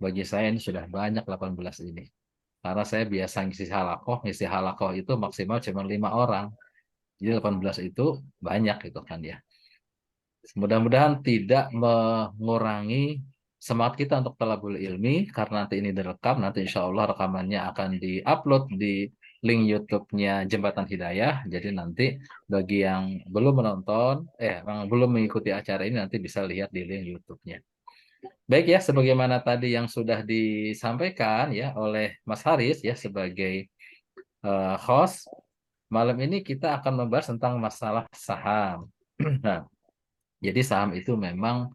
Bagi saya ini sudah banyak 18 ini. Karena saya biasa ngisi halakoh itu maksimal cuma 5 orang. Jadi 18 itu banyak gitu kan ya. Mudah-mudahan tidak mengurangi semangat kita untuk talabul ilmi, karena nanti ini direkam, nanti insya Allah rekamannya akan di-upload di link YouTube-nya Jembatan Hidayah. Jadi nanti bagi yang belum menonton, yang belum mengikuti acara ini nanti bisa lihat di link YouTube-nya. Baik ya, sebagaimana tadi yang sudah disampaikan ya oleh Mas Haris ya sebagai host, malam ini kita akan membahas tentang masalah saham. Nah, jadi saham itu memang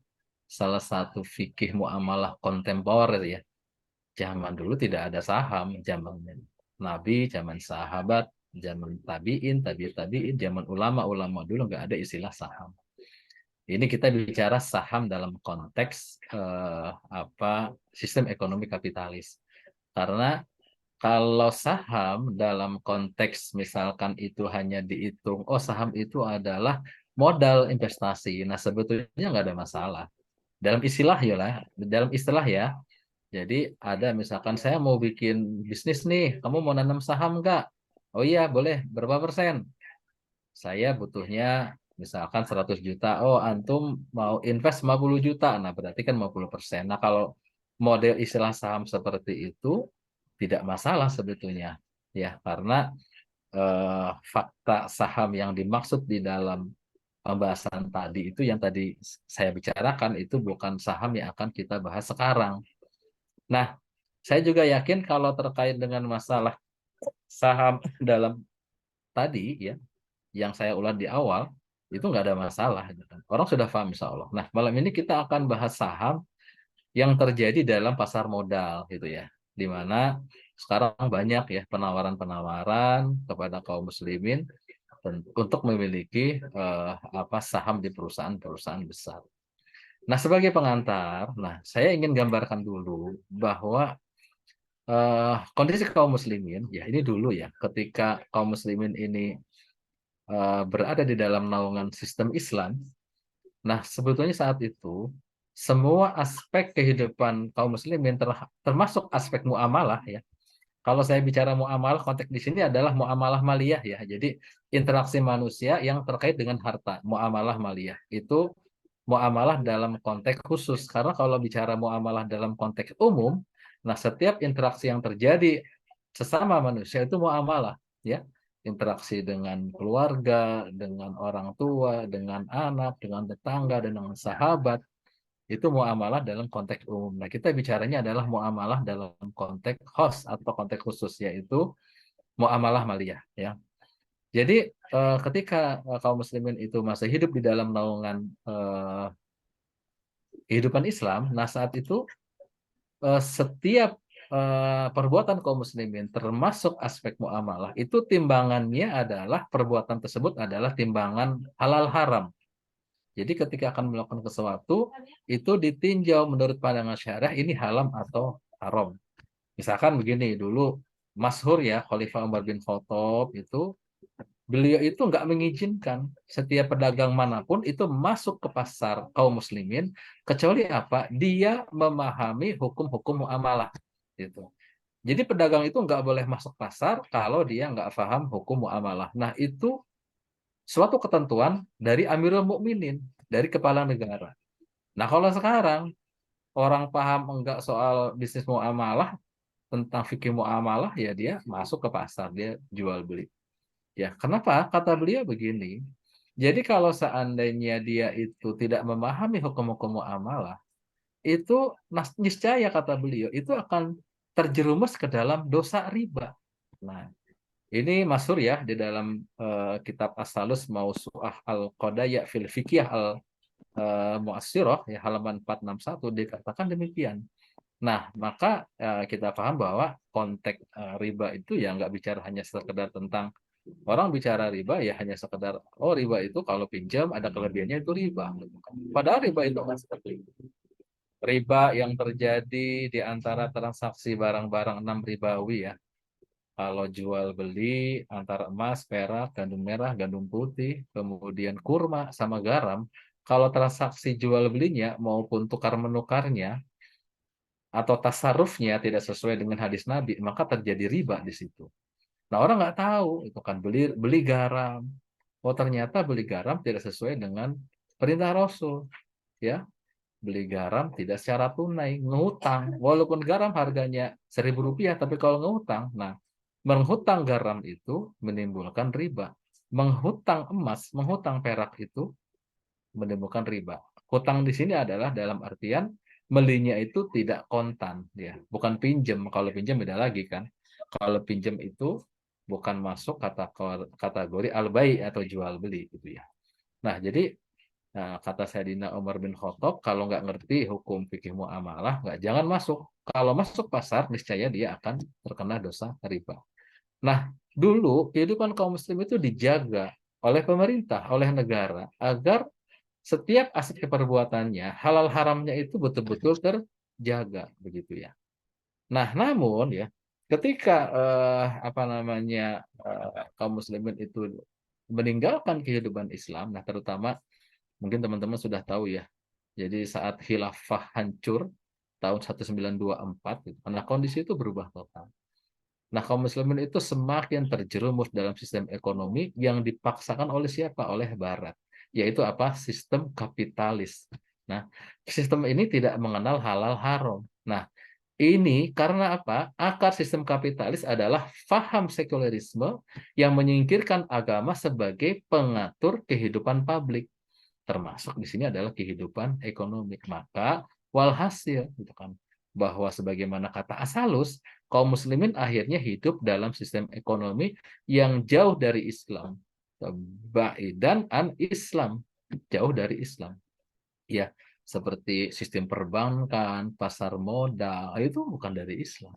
salah satu fikih muamalah kontemporer ya. Zaman dulu tidak ada saham, zaman Nabi, zaman sahabat, zaman tabiin, tabiin, zaman ulama-ulama dulu nggak ada istilah saham. Ini kita bicara saham dalam konteks sistem ekonomi kapitalis. Karena kalau saham dalam konteks misalkan itu hanya dihitung, oh saham itu adalah modal investasi. Nah sebetulnya nggak ada masalah. Dalam istilah ya. Jadi ada misalkan saya mau bikin bisnis nih, kamu mau nanam saham nggak? Oh iya boleh, berapa persen? Saya butuhnya misalkan 100 juta. Oh, antum mau invest 50 juta. Nah, berarti kan 50%. Nah, kalau model istilah saham seperti itu tidak masalah sebetulnya. Ya, karena fakta saham yang dimaksud di dalam pembahasan tadi itu yang tadi saya bicarakan itu bukan saham yang akan kita bahas sekarang. Nah, saya juga yakin kalau terkait dengan masalah saham dalam tadi ya yang saya ulas di awal itu nggak ada masalah gitu kan. Orang sudah paham insya Allah. Nah, malam ini kita akan bahas saham yang terjadi dalam pasar modal gitu ya. Di mana sekarang banyak ya penawaran-penawaran kepada kaum muslimin untuk memiliki saham di perusahaan-perusahaan besar. Nah, sebagai pengantar, saya ingin gambarkan dulu bahwa kondisi kaum muslimin ya ini dulu ya ketika kaum muslimin ini berada di dalam naungan sistem Islam. Nah, sebetulnya saat itu semua aspek kehidupan kaum muslimin termasuk aspek muamalah ya. Kalau saya bicara muamalah, konteks di sini adalah muamalah maliyah ya. Jadi interaksi manusia yang terkait dengan harta, muamalah maliyah. Itu muamalah dalam konteks khusus. Karena kalau bicara muamalah dalam konteks umum, nah setiap interaksi yang terjadi sesama manusia itu muamalah ya. Interaksi dengan keluarga, dengan orang tua, dengan anak, dengan tetangga, dengan sahabat, itu muamalah dalam konteks umum. Nah, kita bicaranya adalah muamalah dalam konteks khos atau konteks khusus, yaitu muamalah maliyah. Ya. Jadi, ketika kaum muslimin itu masih hidup di dalam naungan kehidupan Islam, nah saat itu setiap perbuatan kaum muslimin termasuk aspek muamalah itu timbangannya adalah perbuatan tersebut adalah timbangan halal haram. Jadi ketika akan melakukan sesuatu itu ditinjau menurut pandangan syariah ini haram atau haram. Misalkan begini dulu masyhur ya Khalifah Umar bin Khattab itu beliau itu nggak mengizinkan setiap pedagang manapun itu masuk ke pasar kaum muslimin kecuali apa? Dia memahami hukum-hukum muamalah gitu. Jadi pedagang itu nggak boleh masuk pasar kalau dia nggak paham hukum muamalah. Nah itu suatu ketentuan dari Amirul Mukminin, dari kepala negara. Nah kalau sekarang orang paham enggak soal bisnis muamalah, tentang fikih muamalah, ya dia masuk ke pasar, dia jual beli. Ya, kenapa? Kata beliau begini. Jadi kalau seandainya dia itu tidak memahami hukum-hukum muamalah, itu niscaya kata beliau itu akan terjerumus ke dalam dosa riba. Nah, ini masyhur ya di dalam kitab As-Salus Mausu'ah Al-Qadaya fil Fiqh Mu'assirah ya halaman 461 dikatakan demikian. Nah, maka kita paham bahwa konteks riba itu ya nggak bicara hanya sekedar tentang orang bicara riba ya hanya sekedar oh riba itu kalau pinjam ada kelebihannya itu riba. Padahal riba itu kan seperti itu. Riba yang terjadi di antara transaksi barang-barang enam ribawi ya. Kalau jual beli antara emas, perak, gandum merah, gandum putih, kemudian kurma sama garam, kalau transaksi jual belinya maupun tukar menukarnya atau tasarrufnya tidak sesuai dengan hadis Nabi, maka terjadi riba di situ. Nah, orang nggak tahu itu kan beli beli garam. Oh, ternyata beli garam tidak sesuai dengan perintah Rasul, ya. Beli garam tidak secara tunai, ngutang. Walaupun garam harganya Rp1.000, tapi kalau ngutang, nah, menghutang garam itu menimbulkan riba. Menghutang emas, menghutang perak itu menimbulkan riba. Hutang di sini adalah dalam artian belinya itu tidak kontan, ya, bukan pinjam. Kalau pinjam beda lagi kan. Kalau pinjam itu bukan masuk kategori al-bai atau jual beli gitu ya. Nah, jadi kata Sayyidina Umar bin Khattab, kalau nggak ngerti hukum fikih muamalah, nggak jangan masuk. Kalau masuk pasar, niscaya dia akan terkena dosa riba. Nah, dulu kehidupan kaum muslim itu dijaga oleh pemerintah, oleh negara, agar setiap aspek perbuatannya, halal haramnya itu betul-betul terjaga begitu ya. Nah, namun ya, ketika apa namanya kaum muslimin itu meninggalkan kehidupan Islam, nah terutama mungkin teman-teman sudah tahu ya. Jadi saat khilafah hancur tahun 1924, gitu, karena kondisi itu berubah total. Nah, kaum muslimin itu semakin terjerumus dalam sistem ekonomi yang dipaksakan oleh siapa? Oleh Barat. Yaitu apa? Sistem kapitalis. Nah, sistem ini tidak mengenal halal haram. Nah, ini karena apa? Akar sistem kapitalis adalah faham sekulerisme yang menyingkirkan agama sebagai pengatur kehidupan publik, termasuk di sini adalah kehidupan ekonomi. Maka walhasil gitu kan, bahwa sebagaimana kata Asalus, kaum muslimin akhirnya hidup dalam sistem ekonomi yang jauh dari Islam, baidan an Islam, jauh dari Islam, ya, seperti sistem perbankan, pasar modal, itu bukan dari Islam.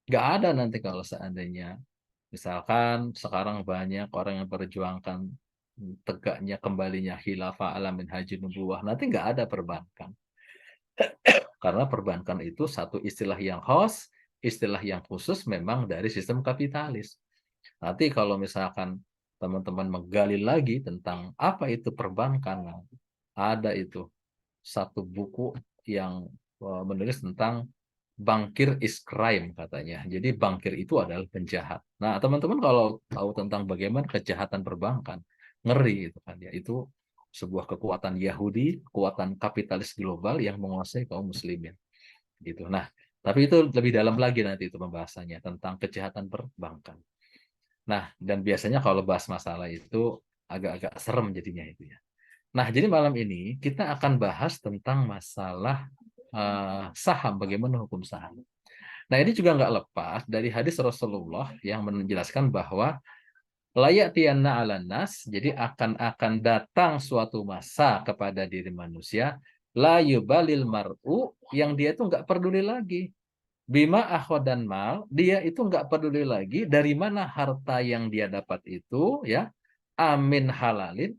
Nggak ada nanti kalau seandainya misalkan sekarang banyak orang yang perjuangkan tegaknya kembalinya khilafah ala minhajun nubuwah, nanti nggak ada perbankan. Karena perbankan itu satu istilah yang khas, istilah yang khusus memang dari sistem kapitalis. Nanti kalau misalkan teman-teman menggali lagi tentang apa itu perbankan, nah, ada itu satu buku yang menulis tentang bangkir is crime katanya. Jadi bangkir itu adalah penjahat. Nah, teman-teman kalau tahu tentang bagaimana kejahatan perbankan, ngeri itu kan ya. Itu sebuah kekuatan Yahudi, kekuatan kapitalis global yang menguasai kaum muslimin gitu. Nah, tapi itu lebih dalam lagi nanti itu pembahasannya tentang kejahatan perbankan. Nah, dan biasanya kalau bahas masalah itu agak-agak serem jadinya itu ya. Nah, jadi malam ini kita akan bahas tentang masalah saham, bagaimana hukum saham. Nah, ini juga nggak lepas dari hadis Rasulullah yang menjelaskan bahwa layak tianna ala nas, jadi akan datang suatu masa kepada diri manusia, la yubalil mar'u, yang dia itu nggak peduli lagi. Bima dan mal, dia itu nggak peduli lagi dari mana harta yang dia dapat itu, ya, amin halalin,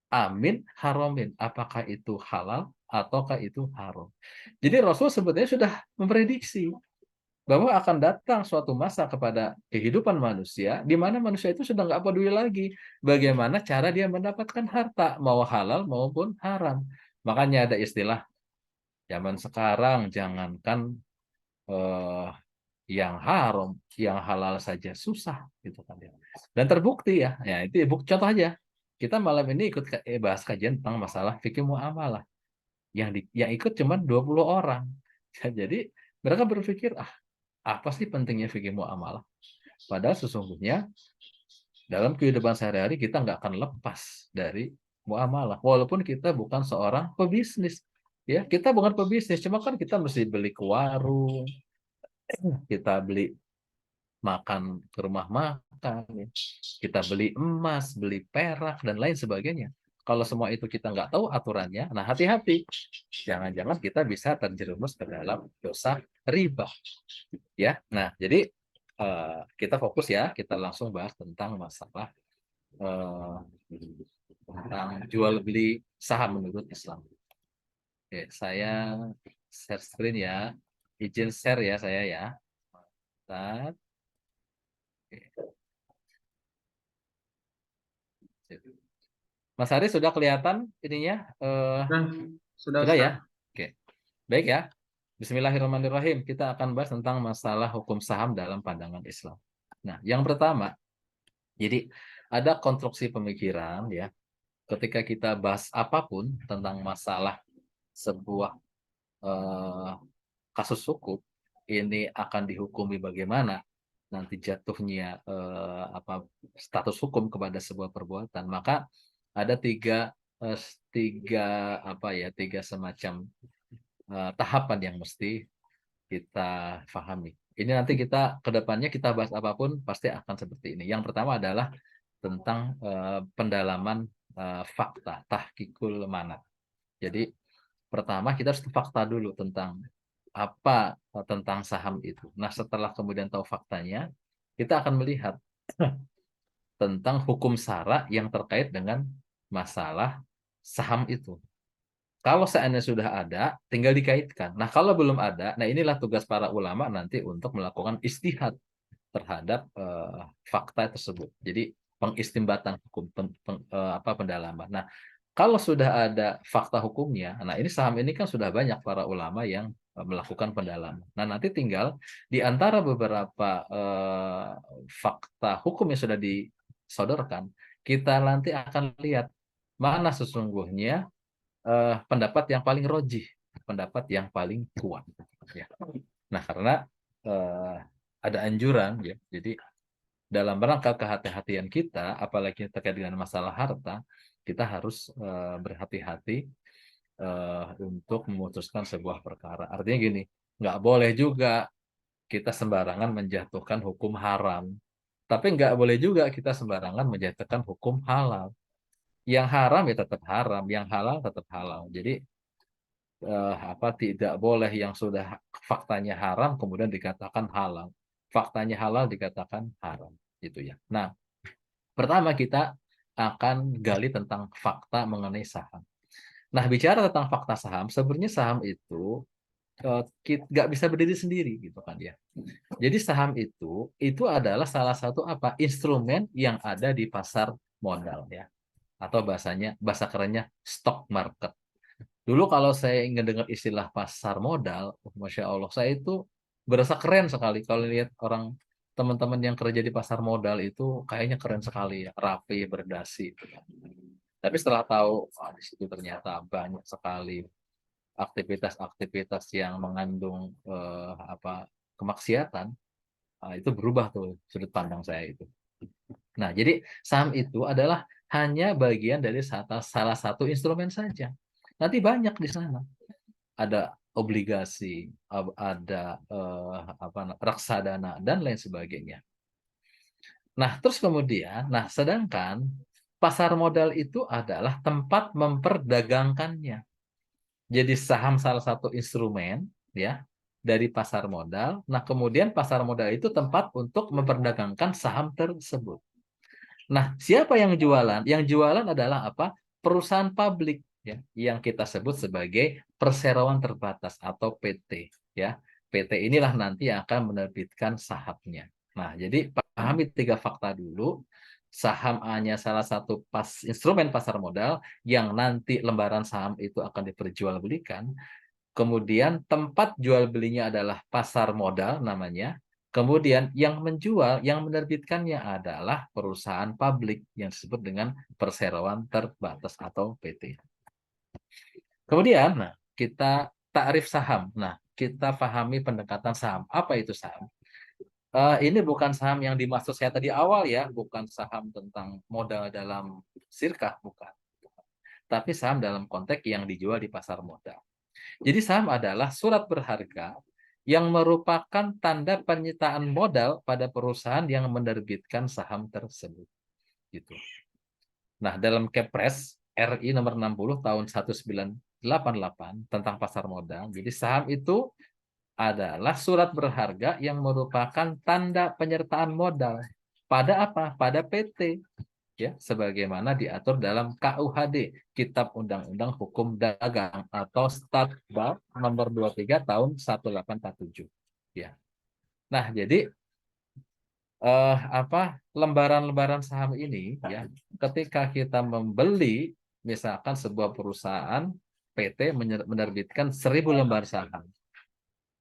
amin haramin. Apakah itu halal ataukah itu haram. Jadi Rasul sebetulnya sudah memprediksi bahwa akan datang suatu masa kepada kehidupan manusia di mana manusia itu sudah nggak peduli lagi bagaimana cara dia mendapatkan harta, mau halal maupun haram. Makanya ada istilah zaman sekarang, jangankan eh, yang haram, yang halal saja susah gitu kan ya. Dan terbukti ya, ya itu contoh aja. Kita malam ini ikut bahas kajian tentang masalah fikih muamalah. Yang ikut cuma 20 orang. Jadi mereka berpikir, apa sih pentingnya fikih muamalah? Padahal sesungguhnya dalam kehidupan sehari-hari kita nggak akan lepas dari muamalah. Walaupun kita bukan seorang pebisnis. Ya, kita bukan pebisnis, cuma kan kita mesti beli ke warung, kita beli makan ke rumah makan, ya. Kita beli emas, beli perak, dan lain sebagainya. Kalau semua itu kita nggak tahu aturannya, nah hati-hati. Jangan-jangan kita bisa terjerumus ke dalam dosa riba. Ya, nah jadi kita fokus ya, kita langsung bahas tentang masalah eh, tentang jual beli saham menurut Islam. Oke, saya share screen ya, izin share ya saya ya. Bentar. Oke. Mas Haris sudah kelihatan ininya? Sudah, sudah Sudah ya? Ustaz. Oke, baik ya. Bismillahirrahmanirrahim. Kita akan bahas tentang masalah hukum saham dalam pandangan Islam. Nah, yang pertama, jadi ada konstruksi pemikiran ya. Ketika kita bahas apapun tentang masalah sebuah eh, kasus hukum, ini akan dihukumi bagaimana, nanti jatuhnya status hukum kepada sebuah perbuatan, maka ada eh, tiga semacam tahapan yang mesti kita pahami. Ini nanti kita ke depannya kita bahas apapun pasti akan seperti ini. Yang pertama adalah tentang pendalaman fakta, tahqiqul manat. Jadi pertama kita harus fakta dulu tentang apa tentang saham itu. Nah, setelah kemudian tahu faktanya, kita akan melihat tentang hukum syara yang terkait dengan masalah saham itu. Kalau seandainya sudah ada, tinggal dikaitkan. Nah, kalau belum ada, nah inilah tugas para ulama nanti untuk melakukan istihad terhadap fakta tersebut. Jadi pengistimbatan hukum, pendalaman. Nah, kalau sudah ada fakta hukumnya, nah ini saham ini kan sudah banyak para ulama yang melakukan pendalaman. Nah, nanti tinggal di antara beberapa fakta hukum yang sudah disodorkan, kita nanti akan lihat mana sesungguhnya pendapat yang paling rojih, pendapat yang paling kuat. Ya. Nah, karena eh, ada anjuran, ya, jadi dalam rangka kehati-hatian kita, apalagi terkait dengan masalah harta, kita harus berhati-hati untuk memutuskan sebuah perkara. Artinya gini, nggak boleh juga kita sembarangan menjatuhkan hukum haram, tapi nggak boleh juga kita sembarangan menjatuhkan hukum halal. Yang haram ya tetap haram, yang halal tetap halal. Jadi tidak boleh yang sudah faktanya haram kemudian dikatakan halal. Faktanya halal dikatakan haram, gitu ya. Nah, pertama kita akan gali tentang fakta mengenai saham. Nah, bicara tentang fakta saham, sebenarnya saham itu nggak bisa berdiri sendiri, gitu kan ya. Jadi saham itu adalah salah satu instrumen yang ada di pasar modal ya, atau bahasa kerennya stock market. Dulu kalau saya ingin dengar istilah pasar modal, Masya Allah, saya itu berasa keren sekali kalau lihat orang teman-teman yang kerja di pasar modal itu kayaknya keren sekali ya, rapi, berdasi. Tapi setelah tahu, di situ ternyata banyak sekali aktivitas-aktivitas yang mengandung kemaksiatan, itu berubah tuh sudut pandang saya itu. Nah, jadi saham itu adalah hanya bagian dari salah satu instrumen saja. Nanti banyak di sana. Ada obligasi, ada reksadana dan lain sebagainya. Nah, terus kemudian, sedangkan pasar modal itu adalah tempat memperdagangkannya. Jadi saham salah satu instrumen ya dari pasar modal. Nah, kemudian pasar modal itu tempat untuk memperdagangkan saham tersebut. Nah, siapa yang jualan? Yang jualan adalah apa? Perusahaan publik ya, yang kita sebut sebagai perseroan terbatas atau PT ya. PT inilah nanti yang akan menerbitkan sahamnya. Nah, jadi pahami tiga fakta dulu. Saham hanya salah satu instrumen pasar modal yang nanti lembaran saham itu akan diperjualbelikan. Kemudian tempat jual belinya adalah pasar modal namanya. Kemudian yang menjual, yang menerbitkannya adalah perusahaan publik yang disebut dengan perseroan terbatas atau PT. Kemudian, kita takrif saham. Nah, kita pahami pendekatan saham. Apa itu saham? Ini bukan saham yang dimaksud saya tadi awal ya, bukan saham tentang modal dalam sirkah, bukan. Tapi saham dalam konteks yang dijual di pasar modal. Jadi saham adalah surat berharga yang merupakan tanda penyitaan modal pada perusahaan yang menerbitkan saham tersebut. Gitu. Nah, dalam Kepres RI nomor 60 tahun 1988 tentang pasar modal, jadi saham itu adalah surat berharga yang merupakan tanda penyertaan modal pada apa? Pada PT ya, sebagaimana diatur dalam KUHD, Kitab Undang-Undang Hukum Dagang atau Statbab nomor 23 tahun 1847. Ya. Nah, jadi lembaran-lembaran saham ini ya, ketika kita membeli misalkan sebuah perusahaan PT menerbitkan 1.000 lembar saham.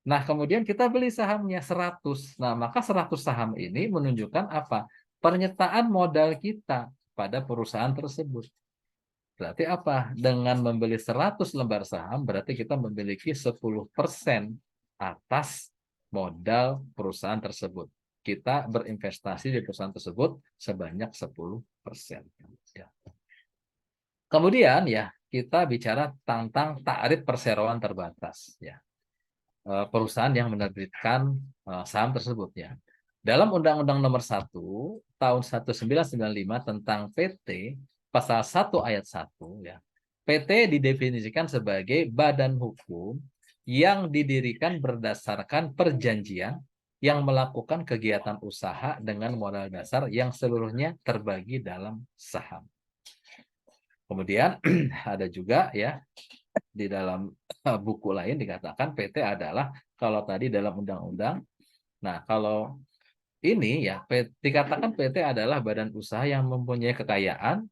Nah, kemudian kita beli sahamnya 100. Nah, maka 100 saham ini menunjukkan apa? Penyertaan modal kita pada perusahaan tersebut. Berarti apa? Dengan membeli 100 lembar saham, berarti kita memiliki 10% atas modal perusahaan tersebut. Kita berinvestasi di perusahaan tersebut sebanyak 10%. Ya. Kemudian ya, kita bicara tentang tarif perseroan terbatas. Ya. Perusahaan yang menerbitkan saham tersebut ya. Dalam Undang-Undang Nomor 1 Tahun 1995 tentang PT, pasal 1 ayat 1 ya. PT didefinisikan sebagai badan hukum yang didirikan berdasarkan perjanjian yang melakukan kegiatan usaha dengan modal dasar yang seluruhnya terbagi dalam saham. Kemudian ada juga ya di dalam buku lain dikatakan PT adalah kalau tadi dalam undang-undang. Nah, kalau ini ya dikatakan PT adalah badan usaha yang mempunyai kekayaan,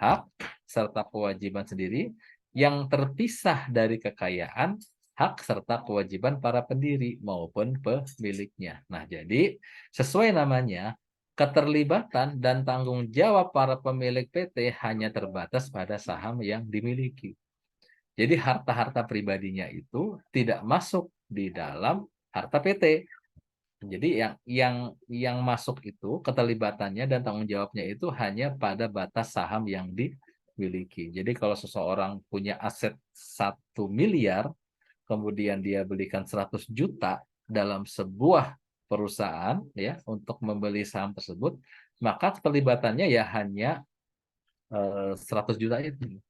hak, serta kewajiban sendiri yang terpisah dari kekayaan, hak, serta kewajiban para pendiri maupun pemiliknya. Nah, jadi sesuai namanya, keterlibatan dan tanggung jawab para pemilik PT hanya terbatas pada saham yang dimiliki. Jadi harta-harta pribadinya itu tidak masuk di dalam harta PT. Jadi yang masuk itu keterlibatannya dan tanggung jawabnya itu hanya pada batas saham yang dimiliki. Jadi kalau seseorang punya aset 1 miliar, kemudian dia belikan 100 juta dalam sebuah perusahaan ya untuk membeli saham tersebut, maka keterlibatannya ya hanya 100 juta itu.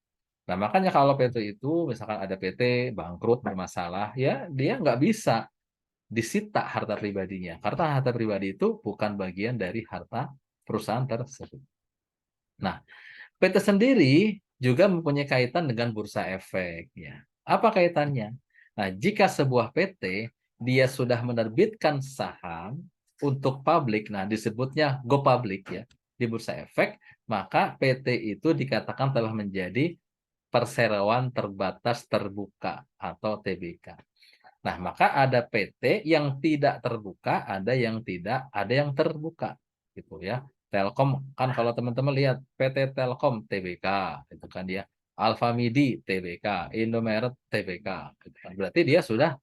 Nah, makanya kalau PT itu, misalkan ada PT bangkrut, bermasalah, ya dia nggak bisa disita harta pribadinya. Karena harta pribadi itu bukan bagian dari harta perusahaan tersebut. Nah, PT sendiri juga mempunyai kaitan dengan bursa efek. Ya. Apa kaitannya? Nah, jika sebuah PT dia sudah menerbitkan saham untuk publik, nah disebutnya go public ya di bursa efek, maka PT itu dikatakan telah menjadi perseroan terbatas terbuka atau TBK. Nah, maka ada PT yang tidak terbuka, ada yang terbuka, gitu ya. Telkom kan kalau teman-teman lihat PT Telkom TBK, itu kan dia. Alfamidi TBK, Indomaret TBK, gitu kan. Berarti dia sudah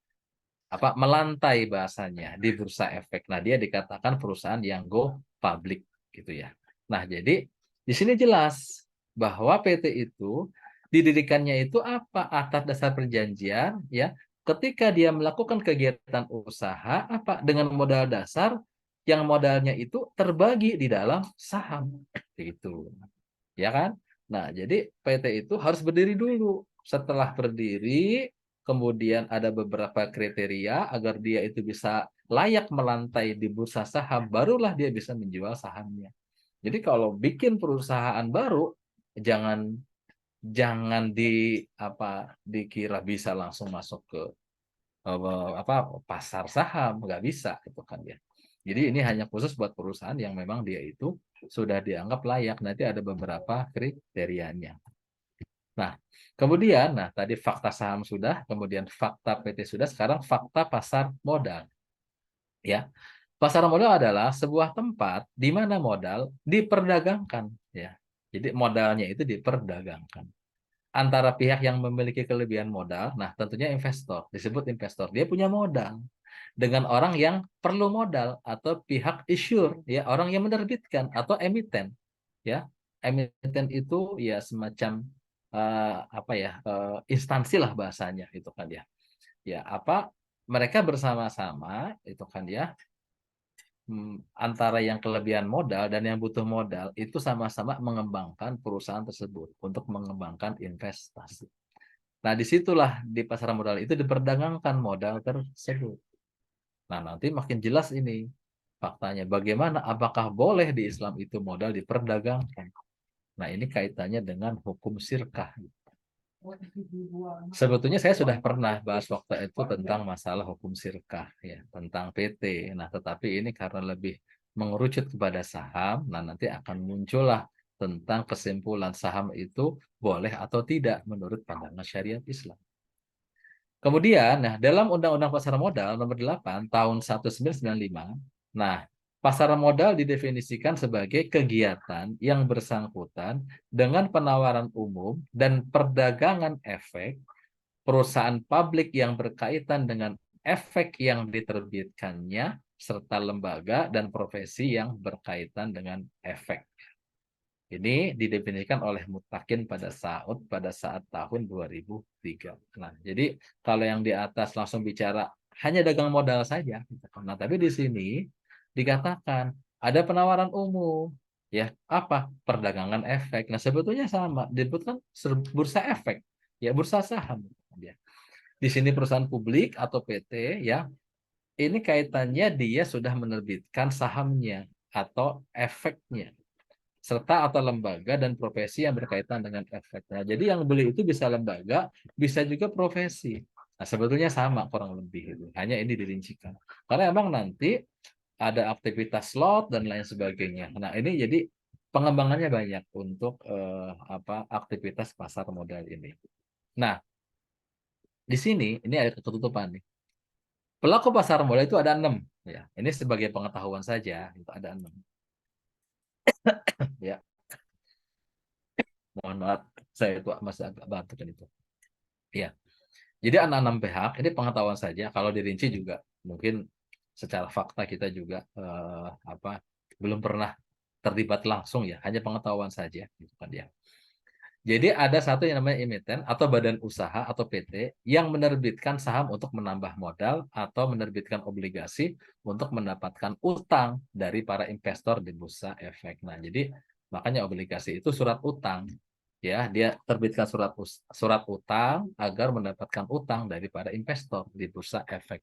apa melantai bahasanya di bursa efek. Nah, dia dikatakan perusahaan yang go public gitu ya. Nah, jadi di sini jelas bahwa PT itu didirikannya itu apa atas dasar perjanjian ya. Ketika dia melakukan kegiatan usaha apa dengan modal dasar yang modalnya itu terbagi di dalam saham itu. Ya kan? Nah, jadi PT itu harus berdiri dulu. Setelah berdiri, kemudian ada beberapa kriteria agar dia itu bisa layak melantai di bursa saham, barulah dia bisa menjual sahamnya. Jadi kalau bikin perusahaan baru, jangan jangan dikira bisa langsung masuk ke pasar saham, nggak bisa itu kan ya. Jadi ini hanya khusus buat perusahaan yang memang dia itu sudah dianggap layak. Nanti ada beberapa kriterianya. Nah, kemudian, nah tadi fakta saham sudah, kemudian fakta PT sudah, sekarang fakta pasar modal. Ya, pasar modal adalah sebuah tempat di mana modal diperdagangkan. Ya, jadi modalnya itu diperdagangkan antara pihak yang memiliki kelebihan modal. Nah, tentunya investor, disebut investor. Dia punya modal dengan orang yang perlu modal atau pihak issuer, ya orang yang menerbitkan atau emiten. Ya, emiten itu ya semacam instansi lah bahasanya itu kan ya. Ya apa mereka bersama-sama itu kan ya antara yang kelebihan modal dan yang butuh modal itu sama-sama mengembangkan perusahaan tersebut untuk mengembangkan investasi. Nah, disitulah di pasar modal itu diperdagangkan modal tersebut. Nah, nanti makin jelas ini faktanya. Bagaimana, apakah boleh di Islam itu modal diperdagangkan? Nah, ini kaitannya dengan hukum sirkah. Sebetulnya saya sudah pernah bahas waktu itu tentang masalah hukum sirkah, ya, tentang PT. Nah, tetapi ini karena lebih mengerucut kepada saham, nah nanti akan muncullah tentang kesimpulan saham itu boleh atau tidak menurut pandangan syariat Islam. Kemudian, nah dalam Undang-Undang Pasar Modal nomor 8 tahun 1995, nah pasar modal didefinisikan sebagai kegiatan yang bersangkutan dengan penawaran umum dan perdagangan efek perusahaan publik yang berkaitan dengan efek yang diterbitkannya serta lembaga dan profesi yang berkaitan dengan efek. Ini didefinisikan oleh Mutakin pada saat tahun 2003. Nah, jadi kalau yang di atas langsung bicara hanya dagang modal saja. Nah, tapi di sini dikatakan ada penawaran umum. Ya, apa? Perdagangan efek. Nah, sebetulnya sama. Disebutkan bursa efek. Ya, bursa saham. Ya. Di sini perusahaan publik atau PT, ya, ini kaitannya dia sudah menerbitkan sahamnya atau efeknya serta atau lembaga dan profesi yang berkaitan dengan efeknya. Jadi yang beli itu bisa lembaga, bisa juga profesi. Nah, sebetulnya sama kurang lebih itu. Hanya ini dirincikan. Karena emang nanti ada aktivitas slot dan lain sebagainya. Nah, ini jadi pengembangannya banyak untuk aktivitas pasar modal ini. Nah, di sini ini ada ketutupan nih. Pelaku pasar modal itu ada 6. Ya, ini sebagai pengetahuan saja, itu ada 6. Ya, mohon maaf, saya itu masih agak batuk kan itu. Ya. Jadi anak-anak pihak ini pengetahuan saja. Kalau dirinci juga mungkin secara fakta kita juga belum pernah terlibat langsung ya, hanya pengetahuan saja gitu kan ya. Jadi ada satu yang namanya emiten atau badan usaha atau PT yang menerbitkan saham untuk menambah modal atau menerbitkan obligasi untuk mendapatkan utang dari para investor di bursa efek. Nah, jadi makanya obligasi itu surat utang. Ya, dia terbitkan surat utang agar mendapatkan utang dari para investor di bursa efek.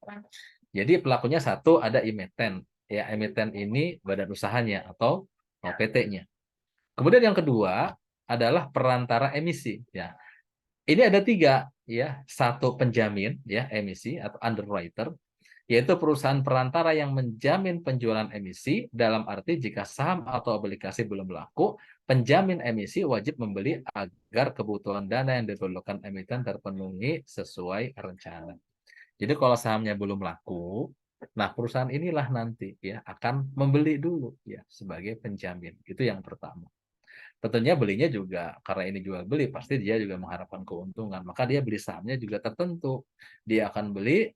Jadi pelakunya satu ada emiten. Ya, emiten ini badan usahanya atau PT-nya. Kemudian yang kedua adalah perantara emisi. Ya, ini ada tiga. Ya, satu penjamin ya emisi atau underwriter, yaitu perusahaan perantara yang menjamin penjualan emisi dalam arti jika saham atau obligasi belum laku, penjamin emisi wajib membeli agar kebutuhan dana yang diperlukan emiten terpenuhi sesuai rencana. Jadi kalau sahamnya belum laku, nah perusahaan inilah nanti ya akan membeli dulu ya sebagai penjamin. Itu yang pertama. Tentunya belinya juga karena ini jual beli pasti dia juga mengharapkan keuntungan, maka dia beli sahamnya juga tertentu. Dia akan beli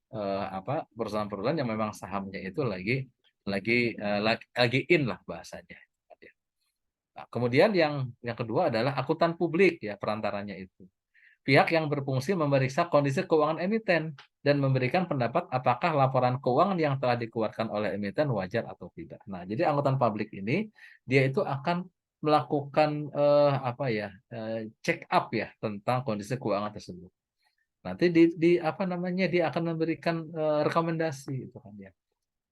perusahaan-perusahaan yang memang sahamnya itu lagi in lah bahasanya. Nah, kemudian yang kedua adalah akuntan publik ya perantaranya itu. Pihak yang berfungsi memeriksa kondisi keuangan emiten dan memberikan pendapat apakah laporan keuangan yang telah dikeluarkan oleh emiten wajar atau tidak. Nah, jadi akuntan publik ini dia itu akan melakukan check up ya tentang kondisi keuangan tersebut. Nanti dia akan memberikan rekomendasi itu kan ya.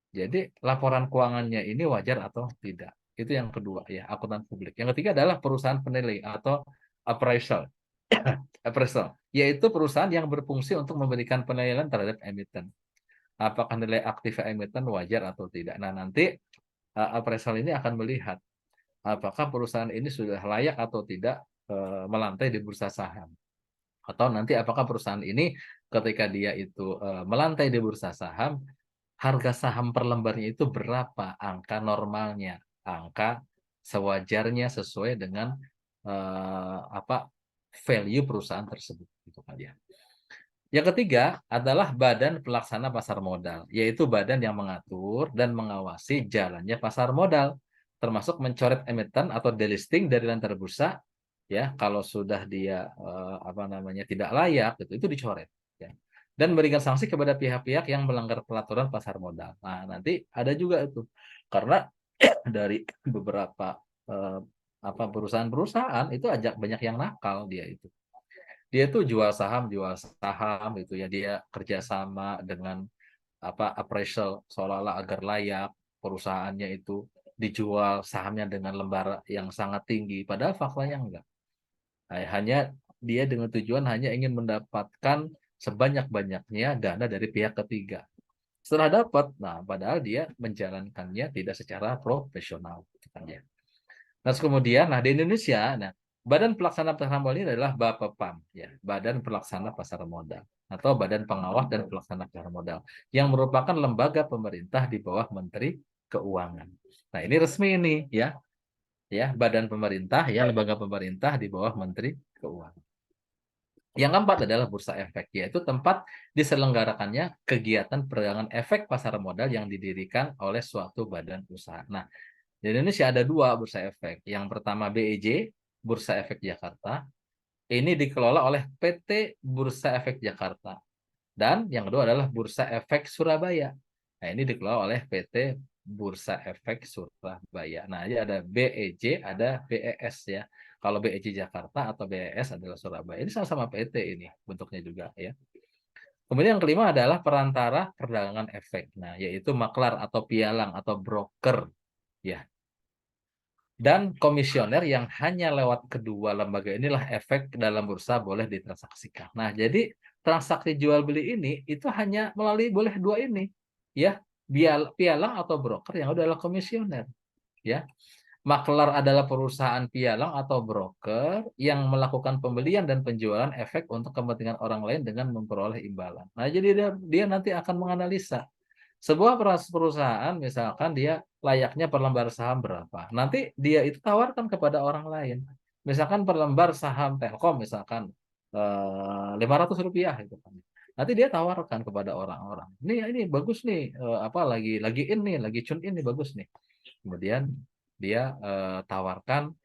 Jadi laporan keuangannya ini wajar atau tidak. Itu yang kedua ya, akuntan publik. Yang ketiga adalah perusahaan penilai atau appraisal. Appraisal, yaitu perusahaan yang berfungsi untuk memberikan penilaian terhadap emiten. Apakah nilai aktif emiten wajar atau tidak. Nah, nanti appraisal ini akan melihat apakah perusahaan ini sudah layak atau tidak melantai di bursa saham. Atau nanti apakah perusahaan ini ketika dia itu melantai di bursa saham, harga saham per lembarnya itu berapa angka normalnya, angka sewajarnya sesuai dengan value perusahaan tersebut gitu kan ya. Yang ketiga adalah badan pelaksana pasar modal, yaitu badan yang mengatur dan mengawasi jalannya pasar modal, termasuk mencoret emiten atau delisting dari lantai bursa ya kalau sudah dia tidak layak itu dicoret ya. Dan memberikan sanksi kepada pihak-pihak yang melanggar peraturan pasar modal. Nah, nanti ada juga itu. Karena dari beberapa perusahaan-perusahaan itu banyak yang nakal dia itu. Dia tuh jual saham itu ya, dia kerjasama dengan appraisal seolah-olah agar layak perusahaannya itu dijual sahamnya dengan lembar yang sangat tinggi, padahal faktanya enggak. Nah, hanya dia dengan tujuan hanya ingin mendapatkan sebanyak-banyaknya dana dari pihak ketiga. Setelah dapat, nah padahal dia menjalankannya tidak secara profesional. Nah kemudian, nah di Indonesia, nah Badan Pelaksana Pasar Modal ini adalah BAPEPAM, ya, Badan Pelaksana Pasar Modal atau Badan Pengawas dan Pelaksana Pasar Modal, yang merupakan lembaga pemerintah di bawah Menteri Keuangan. Nah, ini resmi ini, ya, badan pemerintah, ya, lembaga pemerintah di bawah Menteri Keuangan. Yang keempat adalah bursa efek, yaitu tempat diselenggarakannya kegiatan perdagangan efek pasar modal yang didirikan oleh suatu badan usaha. Nah, di Indonesia ada dua bursa efek. Yang pertama BEJ, Bursa Efek Jakarta. Ini dikelola oleh PT Bursa Efek Jakarta. Dan yang kedua adalah Bursa Efek Surabaya. Nah, ini dikelola oleh PT Bursa Efek Surabaya. Nah, ini ada BEJ, ada BES, ya. Kalau BEJ Jakarta atau BES adalah Surabaya. Ini sama-sama PT ini bentuknya juga, ya. Kemudian yang kelima adalah perantara perdagangan efek. Nah, yaitu maklar atau pialang atau broker, ya. Dan komisioner yang hanya lewat kedua lembaga inilah efek dalam bursa boleh ditransaksikan. Nah, jadi transaksi jual beli ini itu hanya melalui boleh dua ini, ya, pialang atau broker yang adalah komisioner, ya. Maklar adalah perusahaan pialang atau broker yang melakukan pembelian dan penjualan efek untuk kepentingan orang lain dengan memperoleh imbalan. Nah, jadi dia nanti akan menganalisa sebuah perusahaan, misalkan dia layaknya per lembar saham berapa. Nanti dia itu tawarkan kepada orang lain. Misalkan per lembar saham Telkom misalkan Rp500 gitu kan. Nanti dia tawarkan kepada orang-orang. Ini bagus nih, apa lagi ini, lagi tune in nih, bagus nih. Kemudian dia tawarkan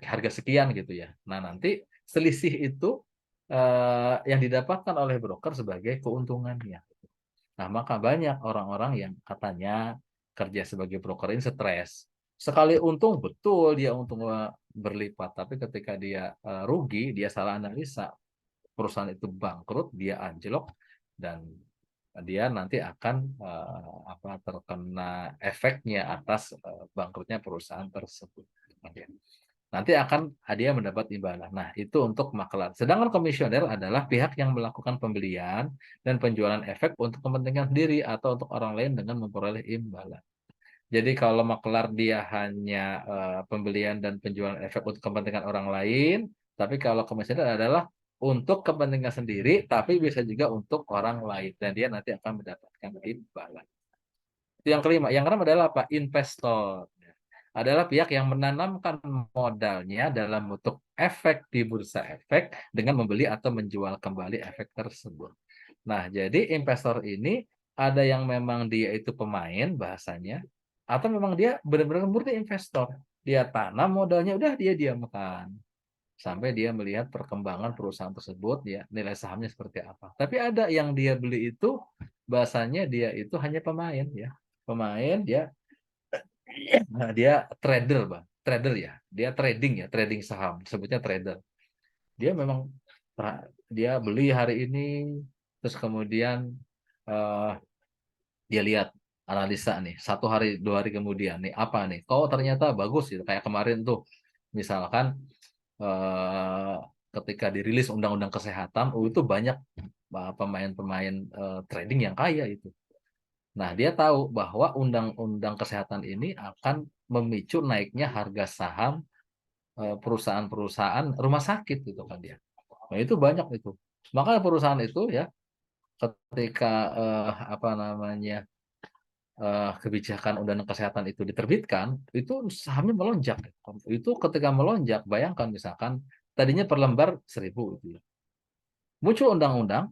harga sekian gitu ya. Nah, nanti selisih itu yang didapatkan oleh broker sebagai keuntungannya. Nah, maka banyak orang-orang yang katanya kerja sebagai broker ini stres. Sekali untung, betul dia untung berlipat, tapi ketika dia rugi, dia salah analisa, perusahaan itu bangkrut, dia anjlok, dan dia nanti akan terkena efeknya atas bangkrutnya perusahaan tersebut. Nanti akan dia mendapat imbalan. Nah, itu untuk maklar. Sedangkan komisioner adalah pihak yang melakukan pembelian dan penjualan efek untuk kepentingan sendiri atau untuk orang lain dengan memperoleh imbalan. Jadi kalau maklar dia hanya pembelian dan penjualan efek untuk kepentingan orang lain, tapi kalau komisioner adalah untuk kepentingan sendiri, tapi bisa juga untuk orang lain, dan dia nanti akan mendapatkan imbalan. Itu yang kelima. Yang keenam adalah apa? Investor. Adalah pihak yang menanamkan modalnya dalam bentuk efek di bursa efek dengan membeli atau menjual kembali efek tersebut. Nah, jadi investor ini ada yang memang dia itu pemain bahasanya, atau memang dia benar-benar murni investor. Dia tanam modalnya, udah dia diamkan sampai dia melihat perkembangan perusahaan tersebut, ya, nilai sahamnya seperti apa. Tapi ada yang dia beli itu bahasanya dia itu hanya pemain, ya. Pemain, dia trader, Bang. Trader, ya. Dia trading, ya, trading saham, sebutnya trader. Dia memang dia beli hari ini, terus kemudian eh, dia lihat analisa nih, 1 hari 2 hari kemudian nih apa nih, ternyata bagus gitu, kayak kemarin tuh misalkan eh, ketika dirilis undang-undang kesehatan, itu banyak pemain-pemain trading yang kaya itu. Nah, dia tahu bahwa undang-undang kesehatan ini akan memicu naiknya harga saham perusahaan-perusahaan rumah sakit gitu kan dia. Nah, itu banyak itu. Maka perusahaan itu, ya, ketika apa namanya kebijakan undang-undang kesehatan itu diterbitkan, itu sahamnya melonjak. Itu ketika melonjak, bayangkan misalkan tadinya per lembar 1.000 itu, ya. Muncul undang-undang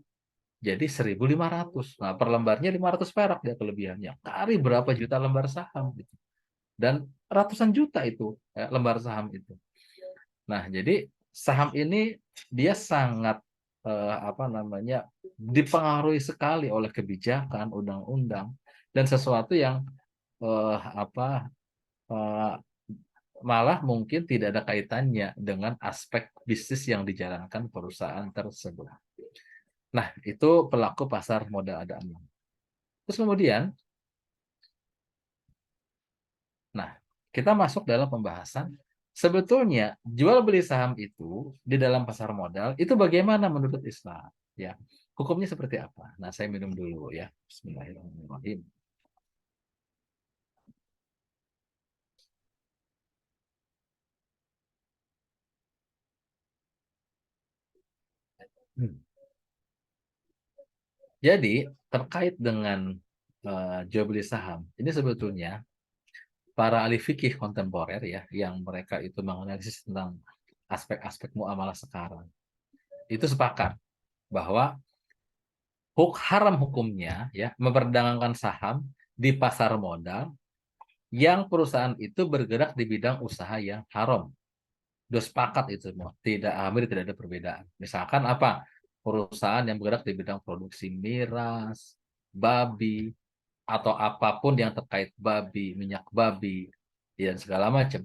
jadi 1.500. Nah, per lembarnya 500 perak dia kelebihannya. Kali berapa juta lembar saham gitu. Dan ratusan juta itu, ya, lembar saham itu. Nah, jadi saham ini dia sangat apa namanya dipengaruhi sekali oleh kebijakan undang-undang dan sesuatu yang apa eh, malah mungkin tidak ada kaitannya dengan aspek bisnis yang dijalankan perusahaan tersebut. Nah, itu pelaku pasar modal ada 6. Terus kemudian, nah, kita masuk dalam pembahasan sebetulnya jual beli saham itu di dalam pasar modal itu bagaimana menurut Islam, ya. Hukumnya seperti apa? Nah, saya minum dulu, ya. Bismillahirrahmanirrahim. Jadi terkait dengan jual beli saham, ini sebetulnya para ahli fikih kontemporer ya, yang mereka itu menganalisis tentang aspek-aspek muamalah sekarang, itu sepakat bahwa haram hukumnya ya memperdagangkan saham di pasar modal yang perusahaan itu bergerak di bidang usaha yang haram. Sudah sepakat itu semua. Tidak, hampir tidak ada perbedaan. Misalkan apa? Perusahaan yang bergerak di bidang produksi miras, babi, atau apapun yang terkait babi, minyak babi, dan segala macam.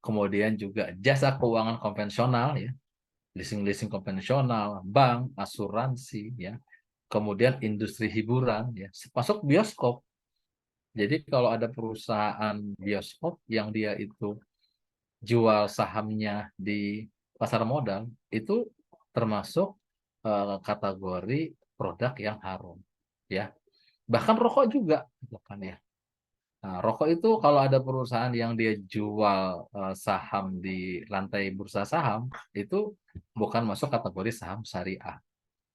Kemudian juga jasa keuangan konvensional, ya, leasing-leasing konvensional, bank, asuransi, ya. Kemudian industri hiburan, ya, masuk bioskop. Jadi kalau ada perusahaan bioskop yang dia itu jual sahamnya di pasar modal, itu termasuk kategori produk yang haram, ya. Bahkan rokok juga, gitu kan ya. Nah, rokok itu kalau ada perusahaan yang dia jual saham di lantai bursa saham, itu bukan masuk kategori saham syariah.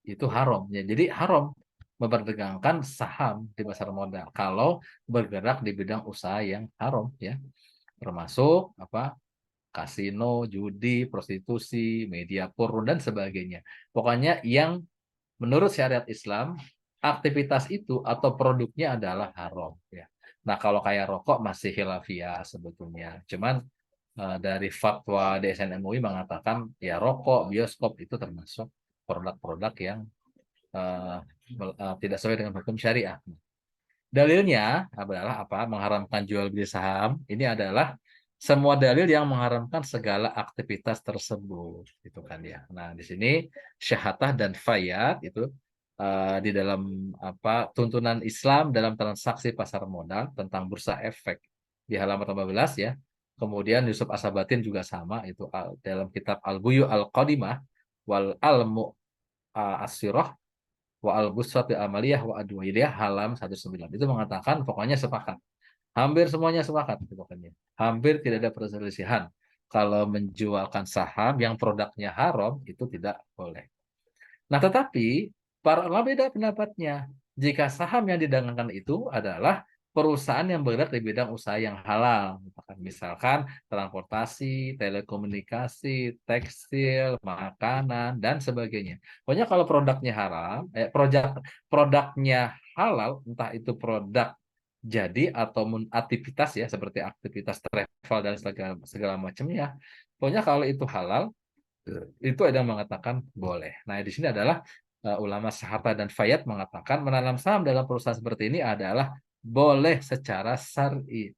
Itu haram ya. Jadi haram memperdagangkan saham di pasar modal kalau bergerak di bidang usaha yang haram ya. Termasuk apa? Kasino, judi, prostitusi, media porno dan sebagainya. Pokoknya yang menurut syariat Islam, aktivitas itu atau produknya adalah haram. Ya. Nah, kalau kayak rokok masih khilafiyah sebetulnya. Cuman dari fatwa DSN MUI mengatakan ya rokok, bioskop itu termasuk produk-produk yang eh, tidak sesuai dengan hukum syariah. Dalilnya adalah apa? Mengharamkan jual beli saham. Ini adalah semua dalil yang mengharamkan segala aktivitas tersebut, gitu kan ya. Nah, di sini syahadah dan fayat itu di dalam apa tuntunan Islam dalam transaksi pasar modal tentang bursa efek di halaman 15 ya. Kemudian Yusuf Asabatin juga sama itu dalam kitab Al-Buyu Al-Qadimah wal Almu Asirah wa al-busrat amaliyah wa adwailiyah halam 19 itu mengatakan pokoknya sepakat. Hampir semuanya sepakat pokoknya. Hampir tidak ada perselisihan. Kalau menjualkan saham yang produknya haram itu tidak boleh. Nah, tetapi para ulama beda pendapatnya. Jika saham yang didagangkan itu adalah perusahaan yang bergerak di bidang usaha yang halal, misalkan transportasi, telekomunikasi, tekstil, makanan, dan sebagainya. Pokoknya kalau produknya haram, produknya halal, entah itu produk jadi atau aktivitas ya, seperti aktivitas travel dan segala, segala macamnya. Pokoknya kalau itu halal, itu ada yang mengatakan boleh. Nah, di sini adalah ulama Sahabat dan Fayat mengatakan menanam saham dalam perusahaan seperti ini adalah boleh secara syar'i.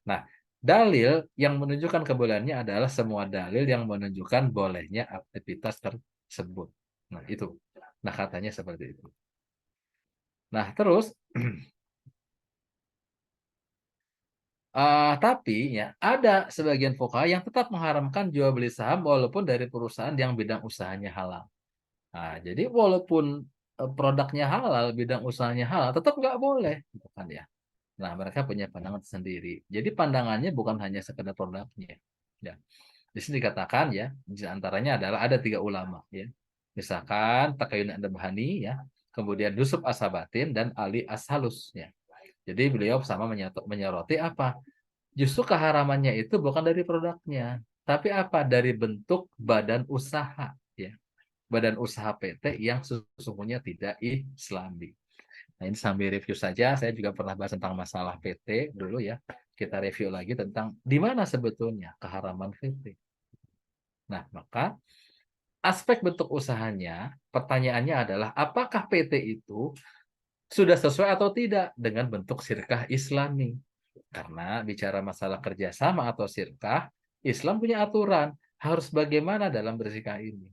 Nah, dalil yang menunjukkan kebolehannya adalah semua dalil yang menunjukkan bolehnya aktivitas tersebut. Nah, itu. Nah, katanya seperti itu. Nah, terus tapi ya ada sebagian fuqaha yang tetap mengharamkan jual beli saham walaupun dari perusahaan yang bidang usahanya halal. Nah, jadi walaupun produknya halal, bidang usahanya halal, tetap nggak boleh, gitu kan ya. Nah, mereka punya pandangan sendiri. Jadi pandangannya bukan hanya sekedar produknya. Ya. Di sini dikatakan ya, di antaranya adalah ada tiga ulama ya. Misalkan Taqiyuddin An-Nabhani ya, kemudian Yusuf As-Sabatin dan Ali As-Halus ya. Jadi beliau sama menyoroti apa? Justru keharamannya itu bukan dari produknya, tapi apa? Dari bentuk badan usaha ya. Badan usaha PT yang sesungguhnya tidak Islami. Nah, ini sambil review saja, saya juga pernah bahas tentang masalah PT dulu ya. Kita review lagi tentang di mana sebetulnya keharaman PT. Nah, maka aspek bentuk usahanya, pertanyaannya adalah apakah PT itu sudah sesuai atau tidak dengan bentuk sirkah Islami? Karena bicara masalah kerjasama atau sirkah, Islam punya aturan harus bagaimana dalam bersikah ini.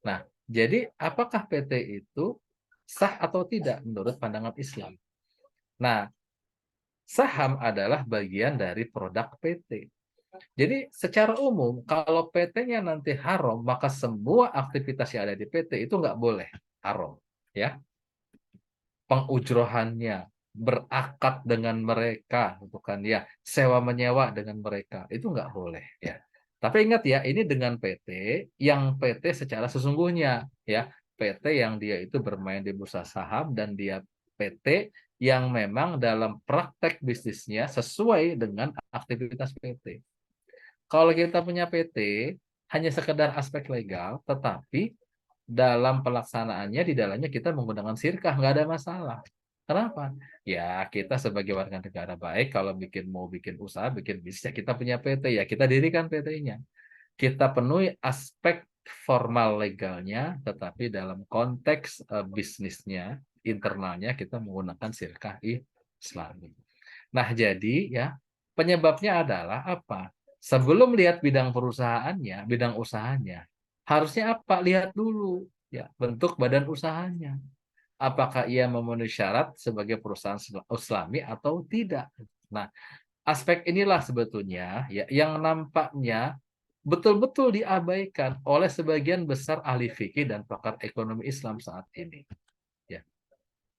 Nah, jadi apakah PT itu sah atau tidak menurut pandangan Islam? Nah, saham adalah bagian dari produk PT. Jadi secara umum, kalau PT-nya nanti haram, maka semua aktivitas yang ada di PT itu nggak boleh haram. Ya, pengujrohannya, berakad dengan mereka, bukan ya, sewa menyewa dengan mereka, itu nggak boleh. Ya. Tapi ingat ya, ini dengan PT yang PT secara sesungguhnya, ya. PT yang dia itu bermain di bursa saham dan dia PT yang memang dalam praktek bisnisnya sesuai dengan aktivitas PT. Kalau kita punya PT hanya sekedar aspek legal, tetapi dalam pelaksanaannya di dalamnya kita menggunakan sirkah, nggak ada masalah. Kenapa? Ya kita sebagai warga negara baik kalau mau bikin usaha, bikin bisnis, ya kita punya PT, ya kita dirikan PT-nya. Kita penuhi aspek formal legalnya, tetapi dalam konteks bisnisnya, internalnya kita menggunakan sirkah Islami. Nah, jadi ya penyebabnya adalah apa? Sebelum lihat bidang perusahaannya, bidang usahanya, harusnya apa? Lihat dulu ya bentuk badan usahanya. Apakah ia memenuhi syarat sebagai perusahaan Islami atau tidak? Nah, aspek inilah sebetulnya ya yang nampaknya betul-betul diabaikan oleh sebagian besar ahli fikih dan pakar ekonomi Islam saat ini. Ya.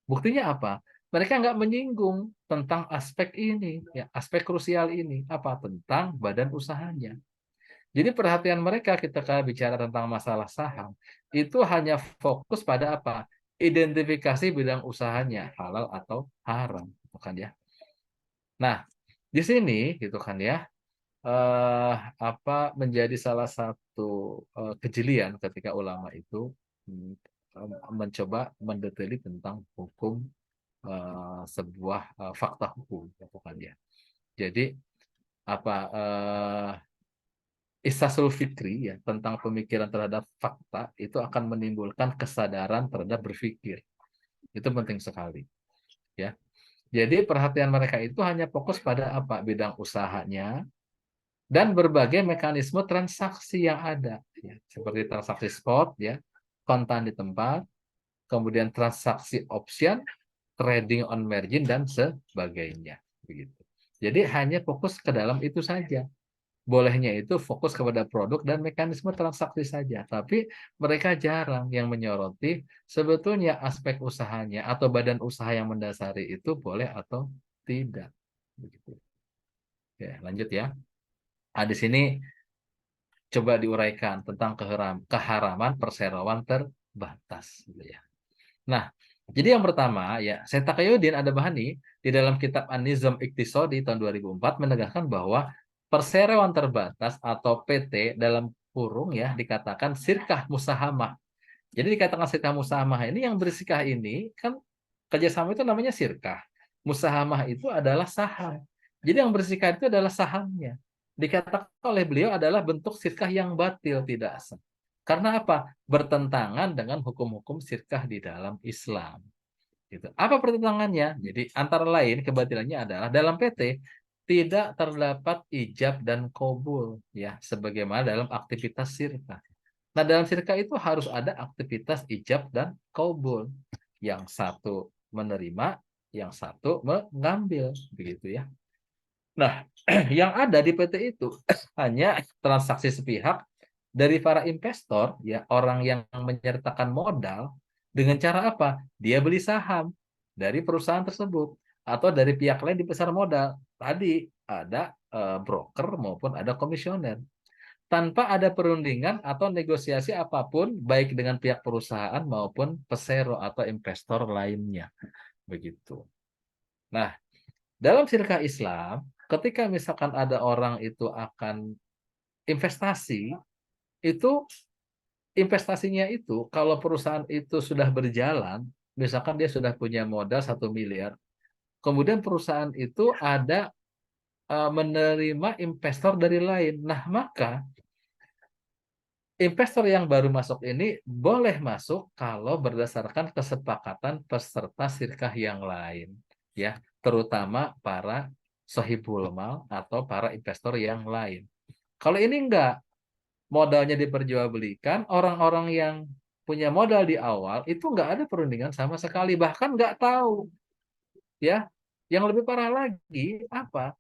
Buktinya apa? Mereka nggak menyinggung tentang aspek ini, ya, aspek krusial ini, apa tentang badan usahanya. Jadi perhatian mereka ketika bicara tentang masalah saham itu hanya fokus pada apa? Identifikasi bidang usahanya, halal atau haram, bukan ya? Nah, di sini gitu kan ya, menjadi salah satu kejelian ketika ulama itu mm, mencoba mendetaili tentang hukum sebuah fakta hukum, bukan ya. Jadi apa Isasul fikri ya tentang pemikiran terhadap fakta itu akan menimbulkan kesadaran terhadap berpikir. Itu penting sekali, ya. Jadi perhatian mereka itu hanya fokus pada apa? Bidang usahanya dan berbagai mekanisme transaksi yang ada, ya. Seperti transaksi spot, ya, kontan di tempat, kemudian transaksi option, trading on margin dan sebagainya, begitu. Jadi hanya fokus ke dalam itu saja. Bolehnya itu fokus kepada produk dan mekanisme transaksi saja, tapi mereka jarang yang menyoroti sebetulnya aspek usahanya atau badan usaha yang mendasari itu boleh atau tidak. Begitu. Oke, lanjut ya. Nah, di sini coba diuraikan tentang keharaman perseroan terbatas. Gitu ya. Nah, jadi yang pertama ya, Syekh Taqiyuddin Ad-Dabhani di dalam kitab An-Nizam Iqtisadi tahun 2004 menegaskan bahwa perseroan terbatas atau PT dalam kurung ya dikatakan sirkah musahamah. Jadi dikatakan sirkah musahamah ini yang bersikah ini kan kerjasama itu namanya sirkah. Musahamah itu adalah saham. Jadi yang bersikah itu adalah sahamnya. Dikatakan oleh beliau adalah bentuk sirkah yang batil, tidak sah. Karena apa? Bertentangan dengan hukum-hukum sirkah di dalam Islam. Gitu. Apa pertentangannya? Jadi antara lain kebatilannya adalah dalam PT tidak terdapat ijab dan kabul ya sebagaimana dalam aktivitas sirkah. Nah, dalam sirkah itu harus ada aktivitas ijab dan kabul. Yang satu menerima, yang satu mengambil begitu ya. Nah, yang ada di PT itu hanya transaksi sepihak dari para investor, ya orang yang menyertakan modal dengan cara apa? Dia beli saham dari perusahaan tersebut atau dari pihak lain di pasar modal. Tadi ada broker maupun ada komisioner. Tanpa ada perundingan atau negosiasi apapun baik dengan pihak perusahaan maupun pesero atau investor lainnya. Begitu. Nah, dalam sirkah Islam, ketika misalkan ada orang itu akan investasi, itu investasinya itu kalau perusahaan itu sudah berjalan, misalkan dia sudah punya modal 1 miliar, kemudian perusahaan itu ada menerima investor dari lain. Nah, maka investor yang baru masuk ini boleh masuk kalau berdasarkan kesepakatan peserta sirkah yang lain, ya, terutama para sohibul mal atau para investor yang lain. Kalau ini enggak, modalnya diperjualbelikan, orang-orang yang punya modal di awal itu enggak ada perundingan sama sekali, bahkan enggak tahu, ya. Yang lebih parah lagi apa?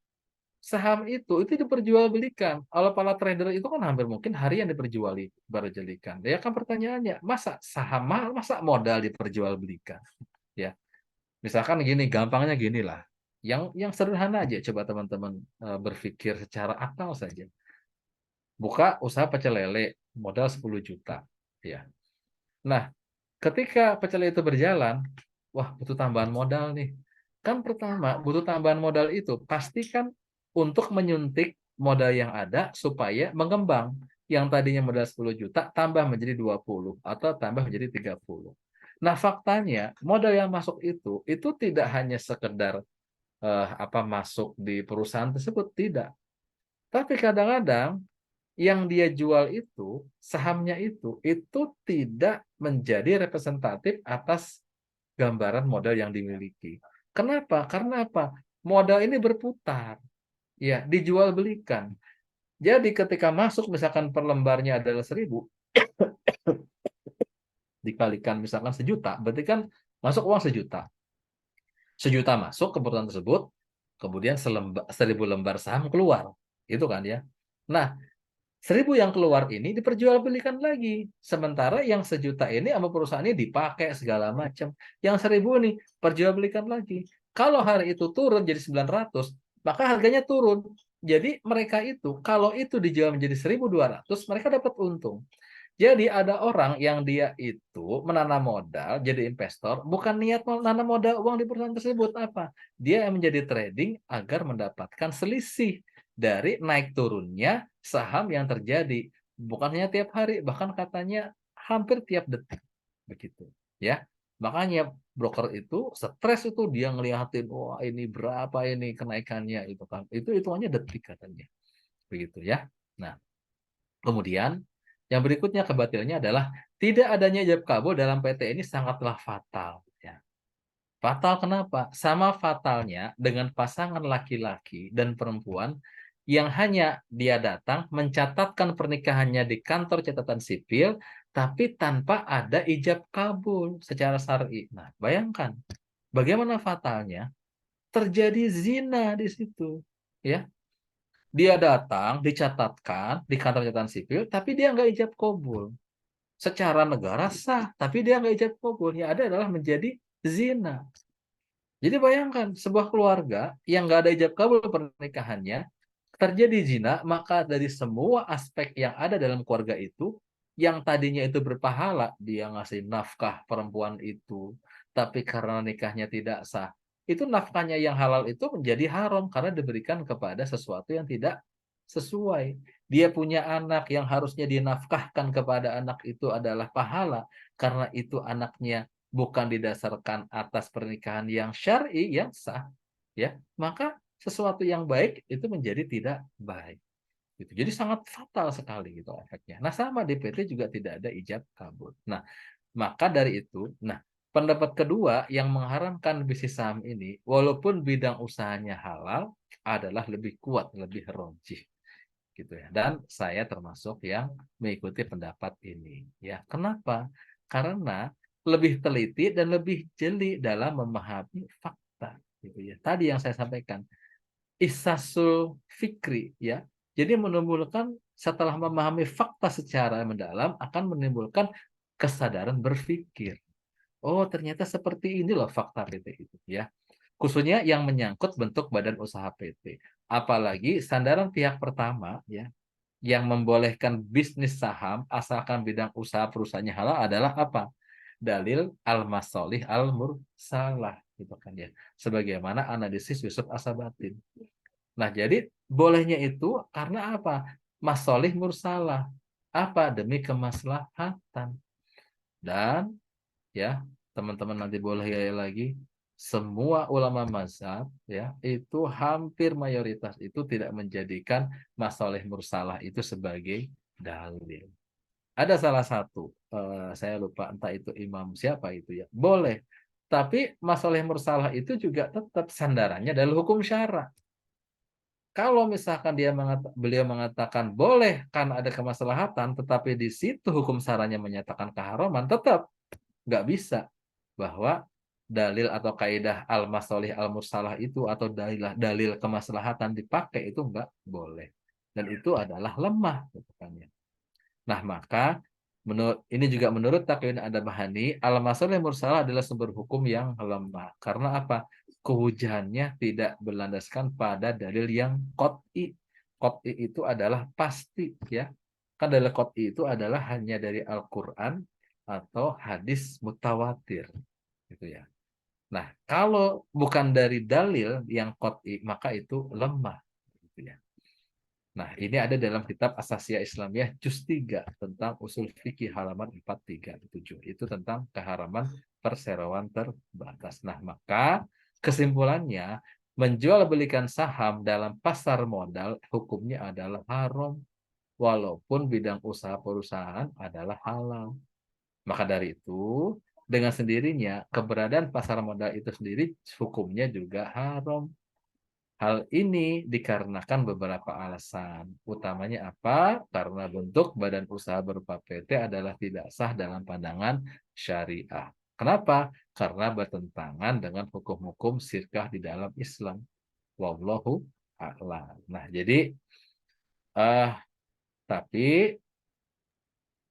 Saham itu diperjualbelikan. Kalau para trader itu kan hampir mungkin harian diperjualbelikan. Ya kan pertanyaannya, masa saham mahal, masa modal diperjualbelikan? Ya, misalkan gini, gampangnya gini lah. Yang sederhana aja, coba teman-teman berpikir secara akal saja. Buka usaha pecel lele, modal 10 juta. Ya. Nah, Ketika pecel itu berjalan, wah butuh tambahan modal nih. Kan pertama, butuh tambahan modal itu pastikan untuk menyuntik modal yang ada supaya mengembang. Yang tadinya modal 10 juta tambah menjadi 20 atau tambah menjadi 30. Nah, faktanya modal yang masuk itu tidak hanya sekedar masuk di perusahaan tersebut, tidak. Tapi kadang-kadang yang dia jual itu, sahamnya itu tidak menjadi representatif atas gambaran modal yang dimiliki. Kenapa? Karena apa? Modal ini berputar, ya, dijual belikan. Jadi ketika masuk misalkan per lembarnya adalah 1.000, dikalikan misalkan sejuta, berarti kan masuk uang sejuta. Sejuta masuk ke perusahaan tersebut, kemudian 1.000 lembar saham keluar. Itu kan ya. Nah, 1.000 yang keluar ini diperjualbelikan lagi. Sementara yang sejuta ini sama perusahaan ini dipakai segala macam. Yang 1.000 nih perjualbelikan lagi. Kalau hari itu turun jadi 900, maka harganya turun. Jadi mereka itu, kalau itu dijual menjadi 1.200, mereka dapat untung. Jadi ada orang yang dia itu menanam modal jadi investor, bukan niat menanam modal uang di perusahaan tersebut apa? Dia yang menjadi trading agar mendapatkan selisih dari naik turunnya saham yang terjadi. Bukan hanya tiap hari, bahkan katanya hampir tiap detik begitu, ya. Makanya broker itu stres itu dia ngeliatin, wah ini berapa ini kenaikannya itu kan. Itu hitungannya detik katanya. Begitu ya. Nah, kemudian yang berikutnya kebatilannya adalah tidak adanya ijab kabul dalam PT ini sangatlah fatal. Ya. Fatal kenapa? Sama fatalnya dengan pasangan laki-laki dan perempuan yang hanya dia datang mencatatkan pernikahannya di kantor catatan sipil, tapi tanpa ada ijab kabul secara syar'i. Nah, bayangkan bagaimana fatalnya terjadi zina di situ, ya. Dia datang, dicatatkan di kantor catatan sipil, tapi dia nggak ijab kabul. Secara negara sah, tapi dia nggak ijab kabul. Yang ada adalah menjadi zina. Jadi bayangkan, sebuah keluarga yang nggak ada ijab kabul pernikahannya, terjadi zina, maka dari semua aspek yang ada dalam keluarga itu, yang tadinya itu berpahala, dia ngasih nafkah perempuan itu, tapi karena nikahnya tidak sah, itu nafkahnya yang halal itu menjadi haram karena diberikan kepada sesuatu yang tidak sesuai. Dia punya anak yang harusnya dinafkahkan kepada anak itu adalah pahala, karena itu anaknya bukan didasarkan atas pernikahan yang syar'i, yang sah, ya, maka sesuatu yang baik itu menjadi tidak baik. Gitu. Jadi sangat fatal sekali gitu efeknya. Nah, sama di PT juga tidak ada ijab kabul. Nah, maka dari itu, nah, pendapat kedua yang mengharamkan bisnis saham ini, walaupun bidang usahanya halal, adalah lebih kuat, lebih rojih gitu ya. Dan saya termasuk yang mengikuti pendapat ini. Ya, kenapa? Karena lebih teliti dan lebih jeli dalam memahami fakta gitu ya. Tadi yang saya sampaikan, Isasul Fikri ya. Jadi menimbulkan setelah memahami fakta secara mendalam akan menimbulkan kesadaran berpikir. Oh, ternyata seperti ini loh fakta PT itu ya. Khususnya yang menyangkut bentuk badan usaha PT. Apalagi sandaran pihak pertama ya yang membolehkan bisnis saham asalkan bidang usaha perusahaannya halal adalah apa? Dalil al-masolih al-mursalah gitu kan ya. Sebagaimana analisis Yusuf Asabatin. Nah, jadi bolehnya itu karena apa? Masolih mursalah. Apa? Demi kemaslahatan. Dan ya, teman-teman nanti boleh ya lagi, semua ulama mazhab ya itu hampir mayoritas itu tidak menjadikan masoleh mursalah itu sebagai dalil. Ada salah satu, saya lupa entah itu imam siapa itu ya, boleh. Tapi masoleh mursalah itu juga tetap sandarannya adalah hukum syara. Kalau misalkan beliau mengatakan boleh karena ada kemaslahatan, tetapi di situ hukum syaranya menyatakan keharaman, tetap nggak bisa bahwa dalil atau kaidah al-masolih al-mursalah itu atau dalil kemaslahatan dipakai itu nggak boleh. Dan itu adalah lemah gitu kan ya. Nah, maka menurut ini juga menurut Taqiyuddin Adabahani, al-masolih mursalah adalah sumber hukum yang lemah. Karena apa? Kehujahannya tidak berlandaskan pada dalil yang qot'i. Qot'i itu adalah pasti ya. Kan dalil qot'i itu adalah hanya dari Al-Qur'an atau hadis mutawatir gitu ya. Nah, kalau bukan dari dalil yang qot'i maka itu lemah gitu ya. Nah, ini ada dalam kitab Asasiyah Islamiyah juz 3 tentang usul fikih halaman 437. Itu tentang keharaman perseroan terbatas. Nah, maka kesimpulannya menjual belikan saham dalam pasar modal hukumnya adalah haram walaupun bidang usaha perusahaan adalah halal. Maka dari itu, dengan sendirinya keberadaan pasar modal itu sendiri hukumnya juga haram. Hal ini dikarenakan beberapa alasan. Utamanya apa? Karena bentuk badan usaha berupa PT adalah tidak sah dalam pandangan syariah. Kenapa? Karena bertentangan dengan hukum-hukum sirkah di dalam Islam. Wallahu a'lam. Nah, jadi eh tapi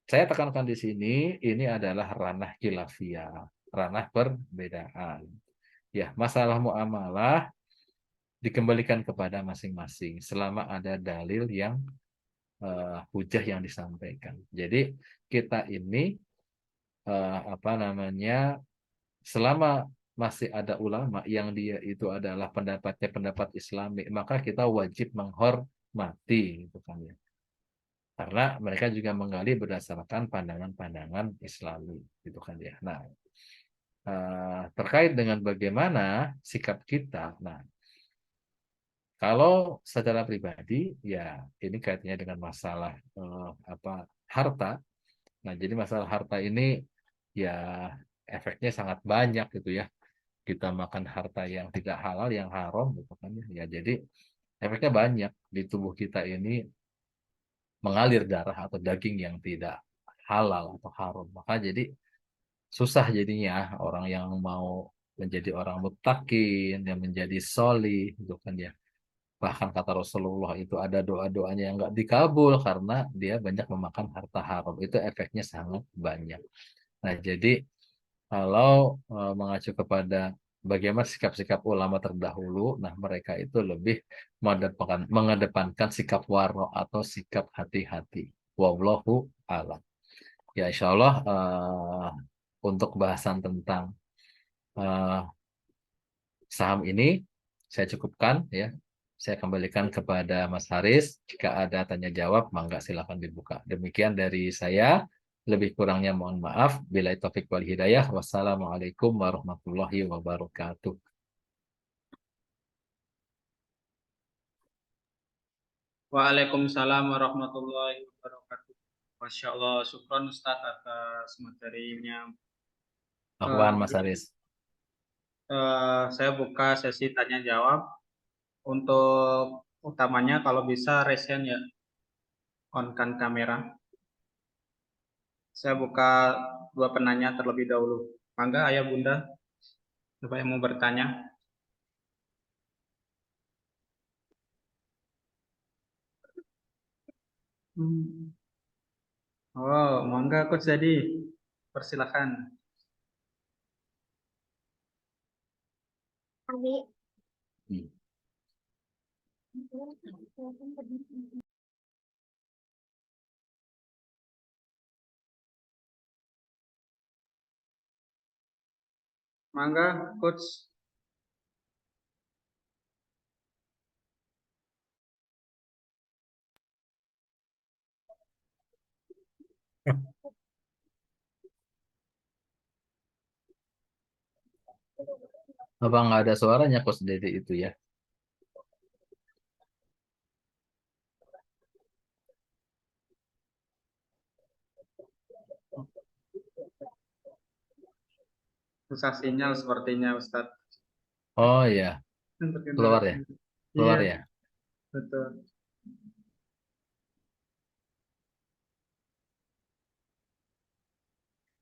saya tekankan di sini ini adalah ranah khilafiyah, ranah perbedaan. Ya, masalah muamalah dikembalikan kepada masing-masing selama ada dalil yang hujah yang disampaikan. Jadi kita ini apa namanya selama masih ada ulama yang dia itu adalah pendapatnya pendapat Islami, maka kita wajib menghormati gitu kan ya. Karena mereka juga menggali berdasarkan pandangan-pandangan Islami gitu kan ya. Nah, terkait dengan bagaimana sikap kita. Nah, kalau secara pribadi, ya ini kaitannya dengan masalah apa harta. Nah, jadi masalah harta ini ya efeknya sangat banyak gitu ya. Kita makan harta yang tidak halal, yang haram gitu kan ya. Ya, jadi efeknya banyak di tubuh kita ini mengalir darah atau daging yang tidak halal atau haram. Maka jadi susah jadinya orang yang mau menjadi orang muttaqin, yang menjadi solih gitu kan ya. Bahkan kata Rasulullah itu ada doa-doanya yang nggak dikabul karena dia banyak memakan harta haram. Itu efeknya sangat banyak. Nah, jadi kalau mengacu kepada bagaimana sikap-sikap ulama terdahulu, nah mereka itu lebih mengedepankan sikap waro atau sikap hati-hati. Wallahu a'lam. Ya, insya Allah untuk bahasan tentang eh, saham ini saya cukupkan ya. Saya kembalikan kepada Mas Haris. Jika ada tanya jawab, mangga silakan dibuka. Demikian dari saya. Lebih kurangnya mohon maaf. Bila taufik wal hidayah. Wassalamualaikum warahmatullahi wabarakatuh. Waalaikumsalam warahmatullahi wabarakatuh. Masya Allah, syukron Ustadz atas materinya. Afwan Mas Berikut, Haris. saya buka sesi tanya jawab. Untuk utamanya kalau bisa resen ya, on kan kamera. Saya buka dua penanya terlebih dahulu. Mangga ayah bunda, siapa yang mau bertanya? Hmm. Oh, mangga Coach jadi, persilakan. Hmm. Mangga Coach. Apa nggak ada suaranya Coach Dede itu ya? Susah sinyal sepertinya Ustadz. Oh ya, Terkendala. keluar ya, Iya, keluar ya. betul.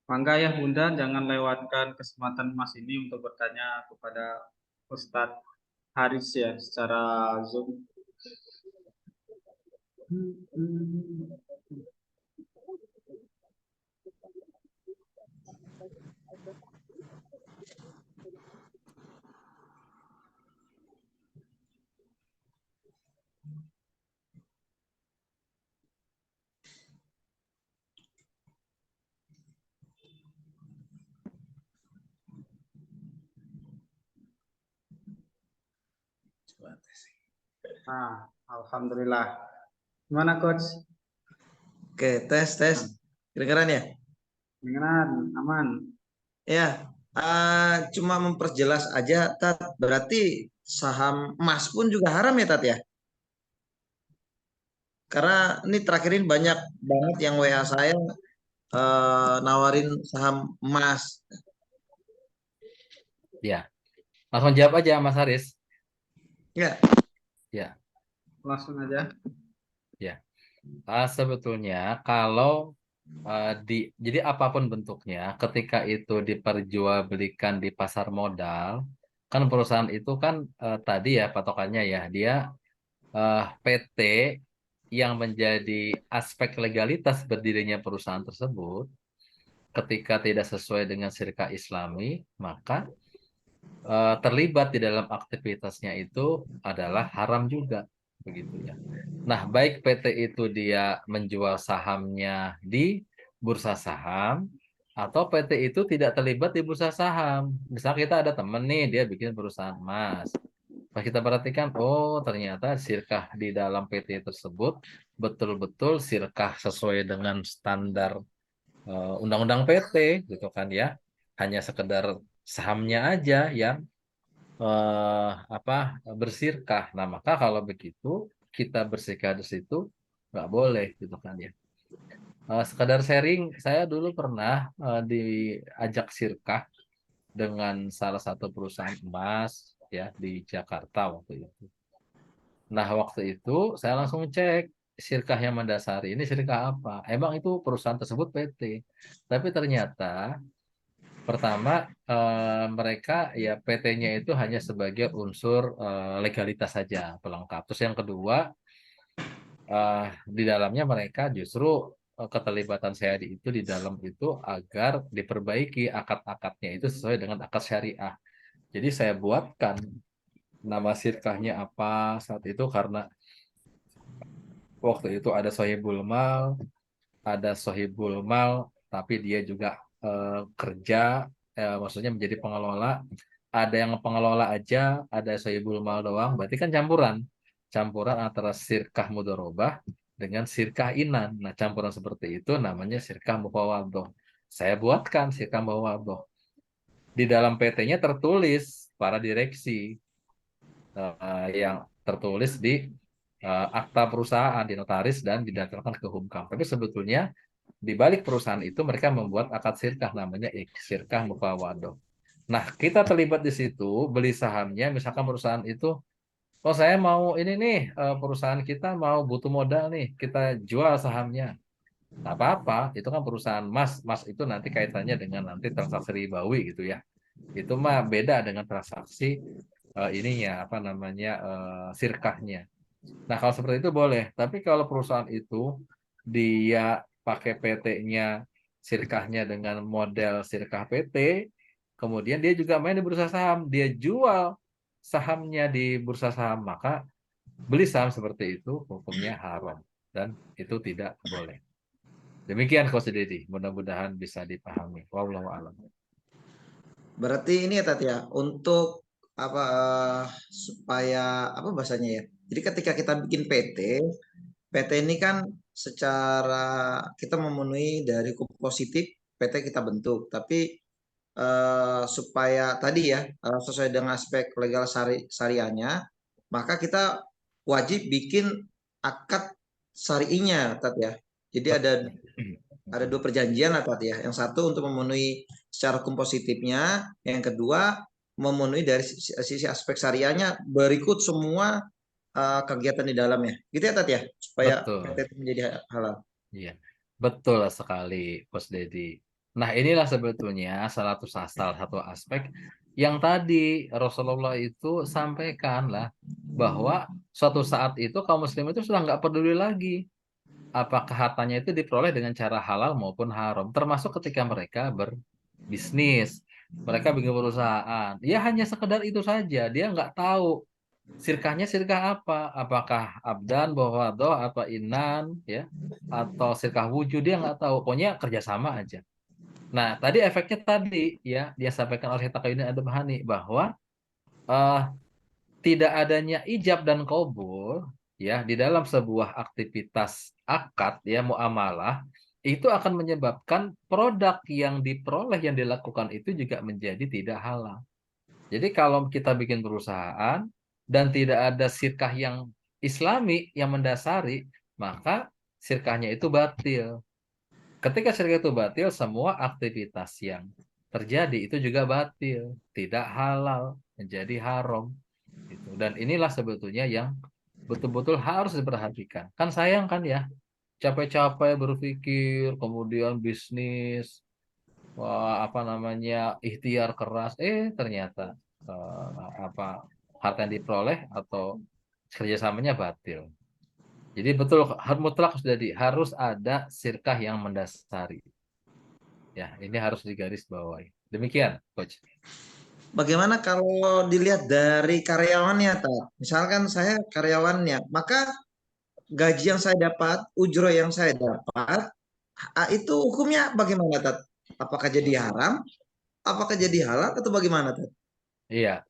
Mangga ya Bunda, jangan lewatkan kesempatan Mas ini untuk bertanya kepada Ustadz Haris ya secara Zoom. Nah, alhamdulillah. Gimana coach? Oke, tes. Nah, Kedengeran ya? kedengeran, aman. Ya, cuma memperjelas aja, Tat. Berarti saham emas pun juga haram ya, Tat ya? Karena ini terakhir ini banyak banget yang WA saya nawarin saham emas. Ya, langsung jawab aja Mas Haris. Ya, Ya, Langsung aja. ya. Sebetulnya kalau jadi apapun bentuknya, ketika itu diperjualbelikan di pasar modal, kan perusahaan itu kan tadi ya patokannya ya dia PT yang menjadi aspek legalitas berdirinya perusahaan tersebut, ketika tidak sesuai dengan syariah Islami, maka terlibat di dalam aktivitasnya itu adalah haram juga, begitu ya. Nah, baik PT itu dia menjual sahamnya di bursa saham atau PT itu tidak terlibat di bursa saham. Misal kita ada temen nih, dia bikin perusahaan emas. Pas kita perhatikan, oh ternyata sirkah di dalam PT tersebut betul-betul sirkah sesuai dengan standar undang-undang PT, gitu kan ya. Hanya sekedar sahamnya aja yang apa bersirkah. Nah, maka kalau begitu kita bersirkah di situ nggak boleh gitu kan ya. Sekadar sharing, saya dulu pernah diajak sirkah dengan salah satu perusahaan emas ya di Jakarta waktu itu. Nah, waktu itu saya langsung cek sirkah yang mendasari ini sirkah apa. Emang itu perusahaan tersebut PT. Tapi ternyata pertama, mereka ya PT-nya itu hanya sebagai unsur legalitas saja pelengkap. Terus yang kedua, di dalamnya mereka justru keterlibatan saya di dalam itu agar diperbaiki akad-akadnya itu sesuai dengan akad syariah. Jadi saya buatkan nama sirkahnya apa saat itu karena waktu itu ada sohibul mal, tapi dia juga kerja, maksudnya menjadi pengelola. Ada yang pengelola aja, ada sohibul mal doang. Berarti kan campuran antara sirkah mudorobah dengan sirkah inan. Nah, campuran seperti itu namanya sirkah mufawadoh. Saya buatkan sirkah mufawadoh. Di dalam PT-nya tertulis para direksi yang tertulis di akta perusahaan, di notaris dan didaftarkan ke Humkam. Tapi sebetulnya di balik perusahaan itu mereka membuat akad sirkah namanya sirkah mufawadoh. Nah, kita terlibat di situ, beli sahamnya, misalkan perusahaan itu, oh saya mau ini nih, perusahaan kita mau butuh modal nih, kita jual sahamnya. Nah, apa-apa, itu kan perusahaan mas, mas itu nanti kaitannya dengan nanti transaksi ribawi gitu ya. Itu mah beda dengan transaksi ininya, apa namanya, sirkahnya. Nah, kalau seperti itu boleh. Tapi kalau perusahaan itu dia pakai PT-nya, sirkahnya dengan model sirkah PT, kemudian dia juga main di bursa saham, dia jual sahamnya di bursa saham, maka beli saham seperti itu hukumnya haram dan itu tidak boleh. Demikian Coach Dedi, mudah-mudahan bisa dipahami. Wallahu a'lam. berarti ini ya, Tat ya, untuk apa supaya apa bahasanya ya? Jadi ketika kita bikin PT ini kan secara kita memenuhi dari hukum positif PT kita bentuk, tapi supaya tadi ya sesuai dengan aspek legal syariahnya, maka kita wajib bikin akad syari'inya, Tat ya. Jadi ada dua perjanjian lah, Tat ya. Yang satu untuk memenuhi secara hukum positifnya, yang kedua memenuhi dari sisi aspek syariahnya berikut semua kegiatan di dalamnya. Gitu ya, Tat ya, supaya PT Betul. itu menjadi halal. Iya, betul sekali, Bos Dedi. Nah, inilah sebetulnya salah satu aspek yang tadi Rasulullah itu sampaikan lah bahwa suatu saat itu kaum muslim itu sudah nggak peduli lagi apakah hartanya itu diperoleh dengan cara halal maupun haram, termasuk ketika mereka berbisnis, mereka bikin perusahaan. Ya hanya sekedar itu saja, dia nggak tahu sirkahnya sirkah apa, apakah abdan, bawadoh, atau inan, ya, atau sirkah wujud, dia nggak tahu. Pokoknya kerjasama aja. Nah, tadi efeknya tadi ya dia sampaikan oleh Taqiyuddin Ad-Dabhani bahwa eh, tidak adanya ijab dan qabul ya di dalam sebuah aktivitas akad ya muamalah itu akan menyebabkan produk yang diperoleh yang dilakukan itu juga menjadi tidak halal. Jadi kalau kita bikin perusahaan dan tidak ada sirkah yang Islami yang mendasari, maka sirkahnya itu batil. Ketika sirkah itu batil, semua aktivitas yang terjadi itu juga batil, tidak halal, menjadi haram. Gitu. Dan inilah sebetulnya yang betul-betul harus diperhatikan. Kan sayang kan ya, capek-capek berpikir, kemudian bisnis, wah, apa namanya ikhtiar keras, ternyata apa harta yang diperoleh atau kerjasamanya batil. Jadi betul mutlak harus ada sirkah yang mendasari. Ya, ini harus digarisbawahi. Demikian, Coach. Bagaimana kalau dilihat dari karyawannya, Tat? Misalkan saya karyawannya, maka gaji yang saya dapat, ujro yang saya dapat, itu hukumnya bagaimana, Tat? Apakah jadi haram? Apakah jadi halal atau bagaimana, Tat? Iya.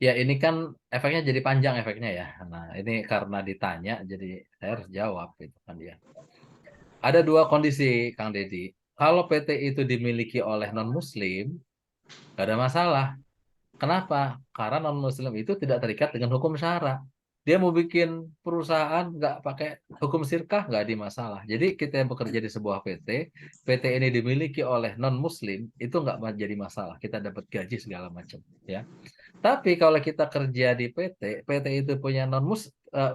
Ya, ini kan efeknya jadi panjang efeknya ya. Nah, ini karena ditanya, jadi saya harus jawab itu kan dia. Ada dua kondisi, Kang Deddy. Kalau PT itu dimiliki oleh non-Muslim, nggak ada masalah. Kenapa? Karena non-Muslim itu tidak terikat dengan hukum syara. Dia mau bikin perusahaan nggak pakai hukum sirkah, nggak ada masalah. Jadi kita yang bekerja di sebuah PT, PT ini dimiliki oleh non-Muslim, itu nggak jadi masalah. Kita dapat gaji segala macam. Ya. Tapi kalau kita kerja di PT, PT itu punya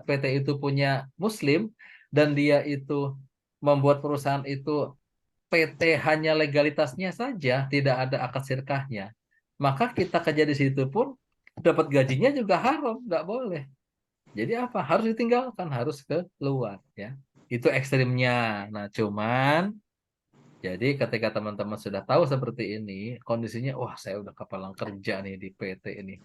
PT itu punya Muslim dan dia itu membuat perusahaan itu PT hanya legalitasnya saja, tidak ada akad sirkahnya. Maka kita kerja di situ pun dapat gajinya juga haram, nggak boleh. Jadi apa? Harus ditinggalkan, harus keluar ya. Itu ekstrimnya. Nah, cuman jadi ketika teman-teman sudah tahu seperti ini, kondisinya, wah saya udah kepalang kerja nih di PT ini.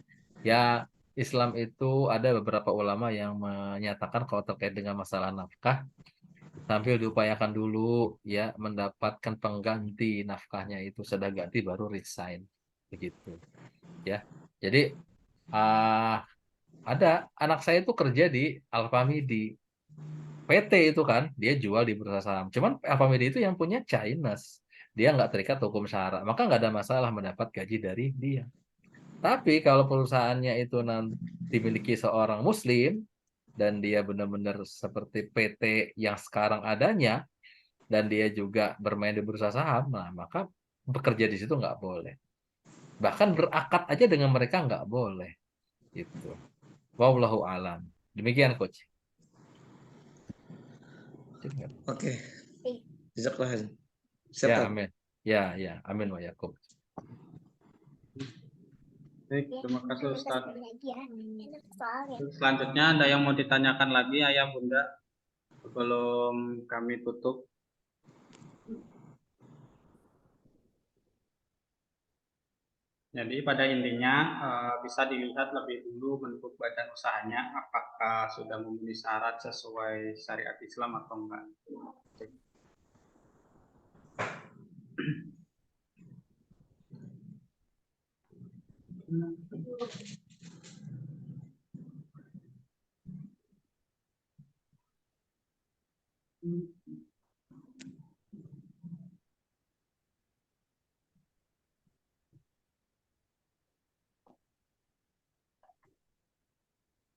Ya, Islam itu ada beberapa ulama yang menyatakan kalau terkait dengan masalah nafkah, sambil diupayakan dulu ya mendapatkan pengganti nafkahnya itu sudah ganti baru resign begitu ya. Jadi ah ada anak saya itu kerja di Alfamidi PT itu kan dia jual di bursa saham. Cuman Alfamidi itu yang punya Chinese. Dia nggak terikat hukum syara, maka nggak ada masalah mendapat gaji dari dia. Tapi kalau perusahaannya itu nanti dimiliki seorang Muslim dan dia benar-benar seperti PT yang sekarang adanya dan dia juga bermain di bursa saham, nah maka bekerja di situ nggak boleh. Bahkan berakad aja dengan mereka nggak boleh. Gitu. Wallahu alam. Demikian, Coach. Oke, jazakallah. Siap, Ya, Tat. amin. Ya, ya, amin wa yakum. Baik, terima kasih Ustaz. Selanjutnya ada yang mau ditanyakan lagi, Ayah Bunda, sebelum kami tutup? Jadi pada intinya bisa dilihat lebih dulu bentuk badan usahanya, apakah sudah memenuhi syarat sesuai syariat Islam atau enggak.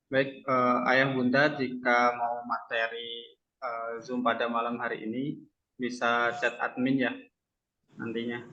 Baik, Ayah Bunda, jika mau materi Zoom pada malam hari ini, bisa chat admin ya nantinya.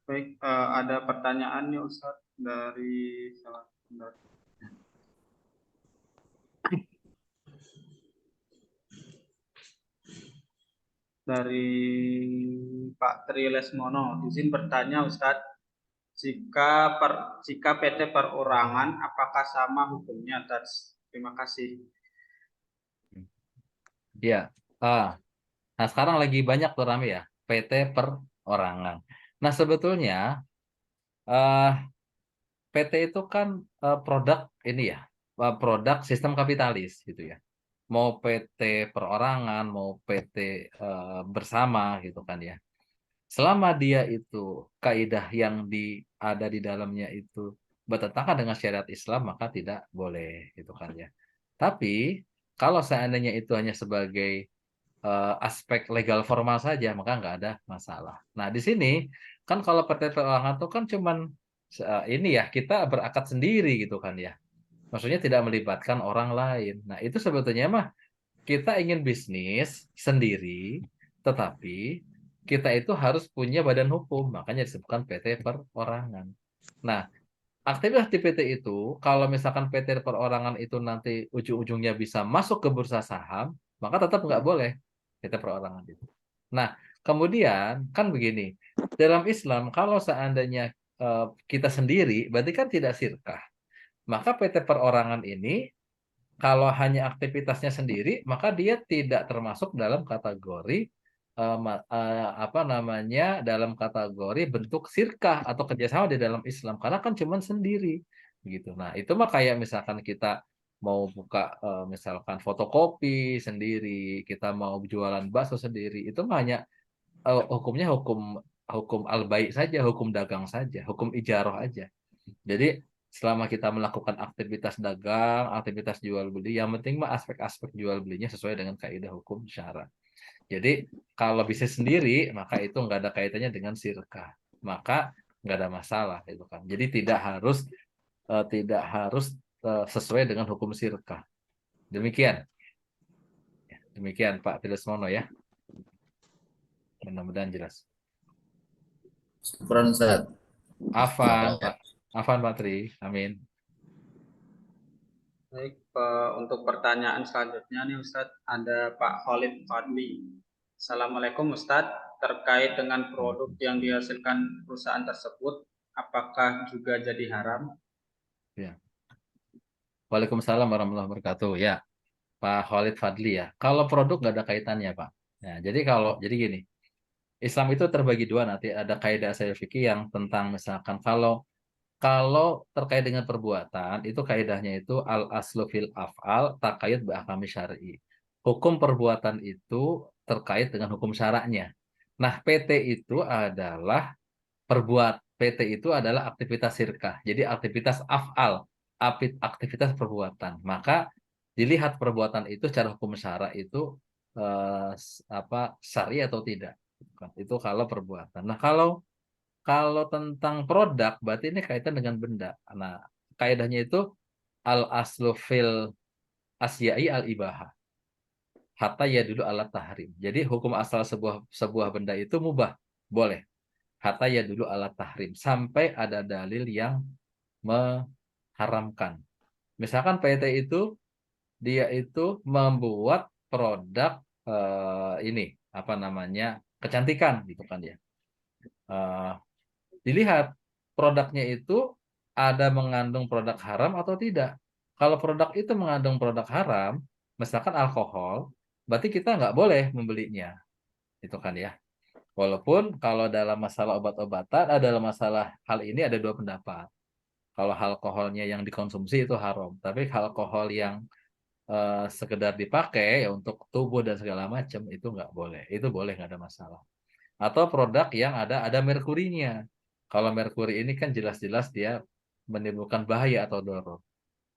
Baik, ada pertanyaan nih Ustaz dari salah satu dari Pak Tri Lesmono. Izin bertanya Ustadz, jika PT perorangan apakah sama hukumnya? Terima kasih. Ya. Nah, sekarang lagi banyak tuh rame ya, PT perorangan. Nah, sebetulnya eh, PT itu kan produk ini ya, produk sistem kapitalis gitu ya. Mau PT perorangan, mau PT bersama gitu kan ya. Selama dia itu kaidah yang ada di dalamnya itu bertentangan dengan syariat Islam, maka tidak boleh gitu kan ya. Tapi kalau seandainya itu hanya sebagai aspek legal formal saja, maka nggak ada masalah. Nah, di sini kan kalau PT perorangan itu kan cuman ini ya, kita berakad sendiri gitu kan ya. Maksudnya tidak melibatkan orang lain. Nah, itu sebetulnya mah kita ingin bisnis sendiri, tetapi kita itu harus punya badan hukum, makanya disebutkan PT perorangan. Nah, aktivitas di PT itu, kalau misalkan PT perorangan itu nanti ujung-ujungnya bisa masuk ke bursa saham, maka tetap nggak boleh PT perorangan itu. Nah, kemudian kan begini, dalam Islam kalau seandainya kita sendiri, berarti kan tidak sirkah. Maka PT perorangan ini kalau hanya aktivitasnya sendiri, maka dia tidak termasuk dalam kategori apa namanya dalam kategori bentuk sirkah atau kerjasama di dalam Islam karena kan cuman sendiri gitu. Nah, itu mah kayak misalkan kita mau buka misalkan fotokopi sendiri, kita mau jualan bakso sendiri, itu mah hanya hukumnya hukum hukum al-bai' saja, hukum dagang saja, hukum ijarah aja. Jadi selama kita melakukan aktivitas dagang, aktivitas jual beli, yang penting mah aspek-aspek jual belinya sesuai dengan kaidah hukum syara. Jadi kalau bisnis sendiri, maka itu nggak ada kaitannya dengan sirkah, maka nggak ada masalah itu kan. Jadi tidak harus sesuai dengan hukum sirkah. Demikian, demikian Pak Tilesmono ya. Mudah-mudahan jelas. Syukuran Ustaz. Afan Pak, Afan Pak Tri, amin. Baik, untuk pertanyaan selanjutnya nih Ustadz, ada Pak Khalid Fadli. Assalamualaikum Ustadz, terkait dengan produk yang dihasilkan perusahaan tersebut, apakah juga jadi haram? Ya. Waalaikumsalam warahmatullahi wabarakatuh. Ya, Pak Khalid Fadli ya. Kalau produk nggak ada kaitannya, Pak. Nah, jadi gini, Islam itu terbagi dua nanti ada kaidah asal fikih yang tentang misalkan kalau kalau terkait dengan perbuatan itu kaidahnya itu al aslu fil af'al takayut bi ahkami syar'i. Hukum perbuatan itu terkait dengan hukum syaraknya. Nah, PT itu adalah PT itu adalah aktivitas sirkah. Jadi aktivitas af'al, aktivitas perbuatan. Maka dilihat perbuatan itu secara hukum syara itu apa syari atau tidak. Itu kalau perbuatan. Nah, kalau tentang produk berarti ini kaitan dengan benda. Nah, kaidahnya itu al aslu fil asyai al ibaha. Hatta ya dulu alat tahrim. Jadi hukum asal sebuah sebuah benda itu mubah, boleh. Hatta ya dulu alat tahrim sampai ada dalil yang mengharamkan. Misalkan PT itu dia itu membuat produk ini apa namanya kecantikan gitu kan ya. Eh, Dilihat produknya itu ada mengandung produk haram atau tidak. Kalau produk itu mengandung produk haram, misalkan alkohol, berarti kita nggak boleh membelinya, itu kan ya. Walaupun kalau dalam masalah obat-obatan, dalam masalah hal ini ada dua pendapat. Kalau alkoholnya yang dikonsumsi itu haram, tapi alkohol yang sekedar dipakai ya untuk tubuh dan segala macam itu nggak boleh. Itu boleh nggak ada masalah. Atau produk yang ada merkurinya. Kalau merkuri ini kan jelas-jelas dia menimbulkan bahaya atau doror.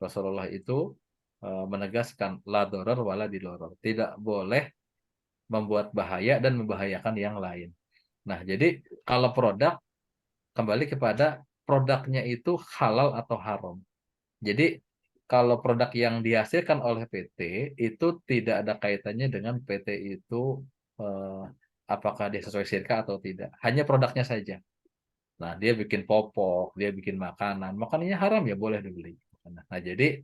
Rasulullah itu menegaskan la doror wala didoror. Tidak boleh membuat bahaya dan membahayakan yang lain. Nah, jadi kalau produk kembali kepada produknya itu halal atau haram. Jadi kalau produk yang dihasilkan oleh PT itu tidak ada kaitannya dengan PT itu eh, apakah dia sesuai sirka atau tidak. Hanya produknya saja. Nah, dia bikin popok, dia bikin makanan. Makanannya haram ya boleh dibeli. Nah, jadi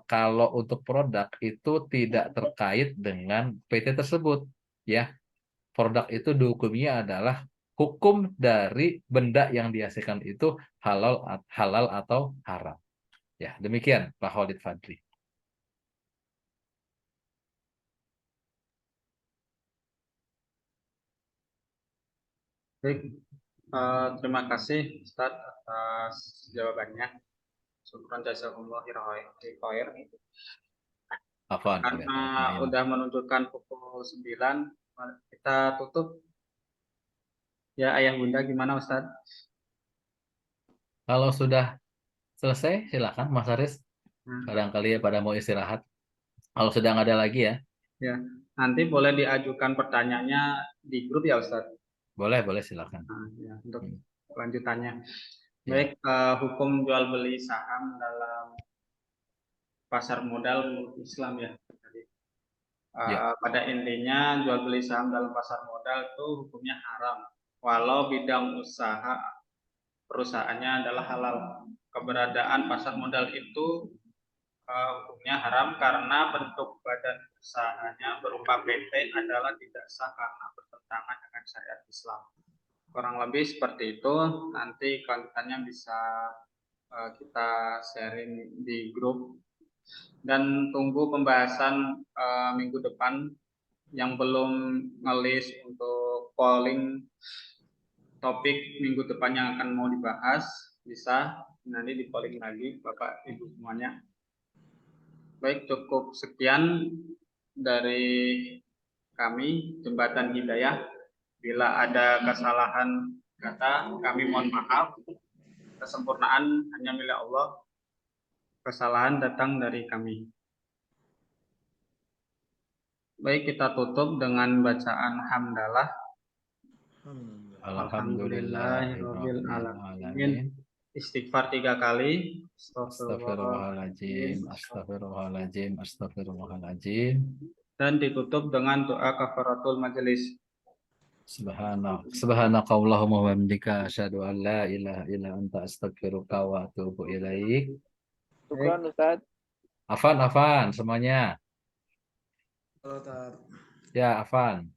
kalau untuk produk itu tidak terkait dengan PT tersebut. Ya, produk itu hukumnya adalah hukum dari benda yang dihasilkan itu halal halal atau haram. Ya, demikian Pak Khalid Fadli. Baik, terima kasih Ustadz atas jawabannya. Syukran jazakumullah khair. Afwan, Karena Naim. udah menunjukkan pukul 9, kita tutup. Ya, Ayah Bunda gimana Ustadz? Kalau sudah selesai, silakan Mas Haris. Nah, Barangkali ya pada mau istirahat. Kalau sedang ada lagi ya, ya, nanti boleh diajukan pertanyaannya di grup ya Ustadz. boleh silakan. Nah, ya, untuk Hmm, lanjutannya. Ya, Baik, hukum jual beli saham dalam pasar modal menurut Islam ya. Jadi, ya, pada intinya jual beli saham dalam pasar modal itu hukumnya haram. Walau bidang usaha perusahaannya adalah halal. Keberadaan pasar modal itu hukumnya haram karena bentuk badan usahanya berupa PT adalah tidak sah karena bertentangan dengan syariat Islam. Kurang lebih seperti itu. Nanti kelanjutannya bisa kita sharing di grup dan tunggu pembahasan minggu depan. Yang belum ngelis untuk polling topik minggu depan yang akan mau dibahas bisa nanti di polling lagi Bapak Ibu semuanya. Baik, cukup sekian dari kami Jembatan Hidayah. Bila ada kesalahan kata kami mohon maaf. Kesempurnaan hanya milik Allah. Kesalahan datang dari kami. Baik, kita tutup dengan bacaan hamdalah. Alhamdulillahirabbil alamin. Alhamdulillahirrahmanirrahim. Istighfar 3 kali. Astagfirullahaladzim, Astagfirullahaladzim. astagfirullahaladzim, astagfirullahaladzim. Dan ditutup dengan doa kafaratul majelis. Subhanakallahumma wa bihamdika asyhadu an la ilaha illa anta astaghfiruka wa atubu ilaik. Baik, Syukran Ustaz. Afan semuanya. Halo, Tar. Ya, Afan.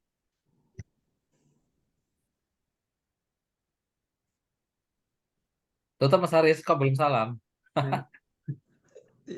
Tutup Mas Haris, kok belum salam?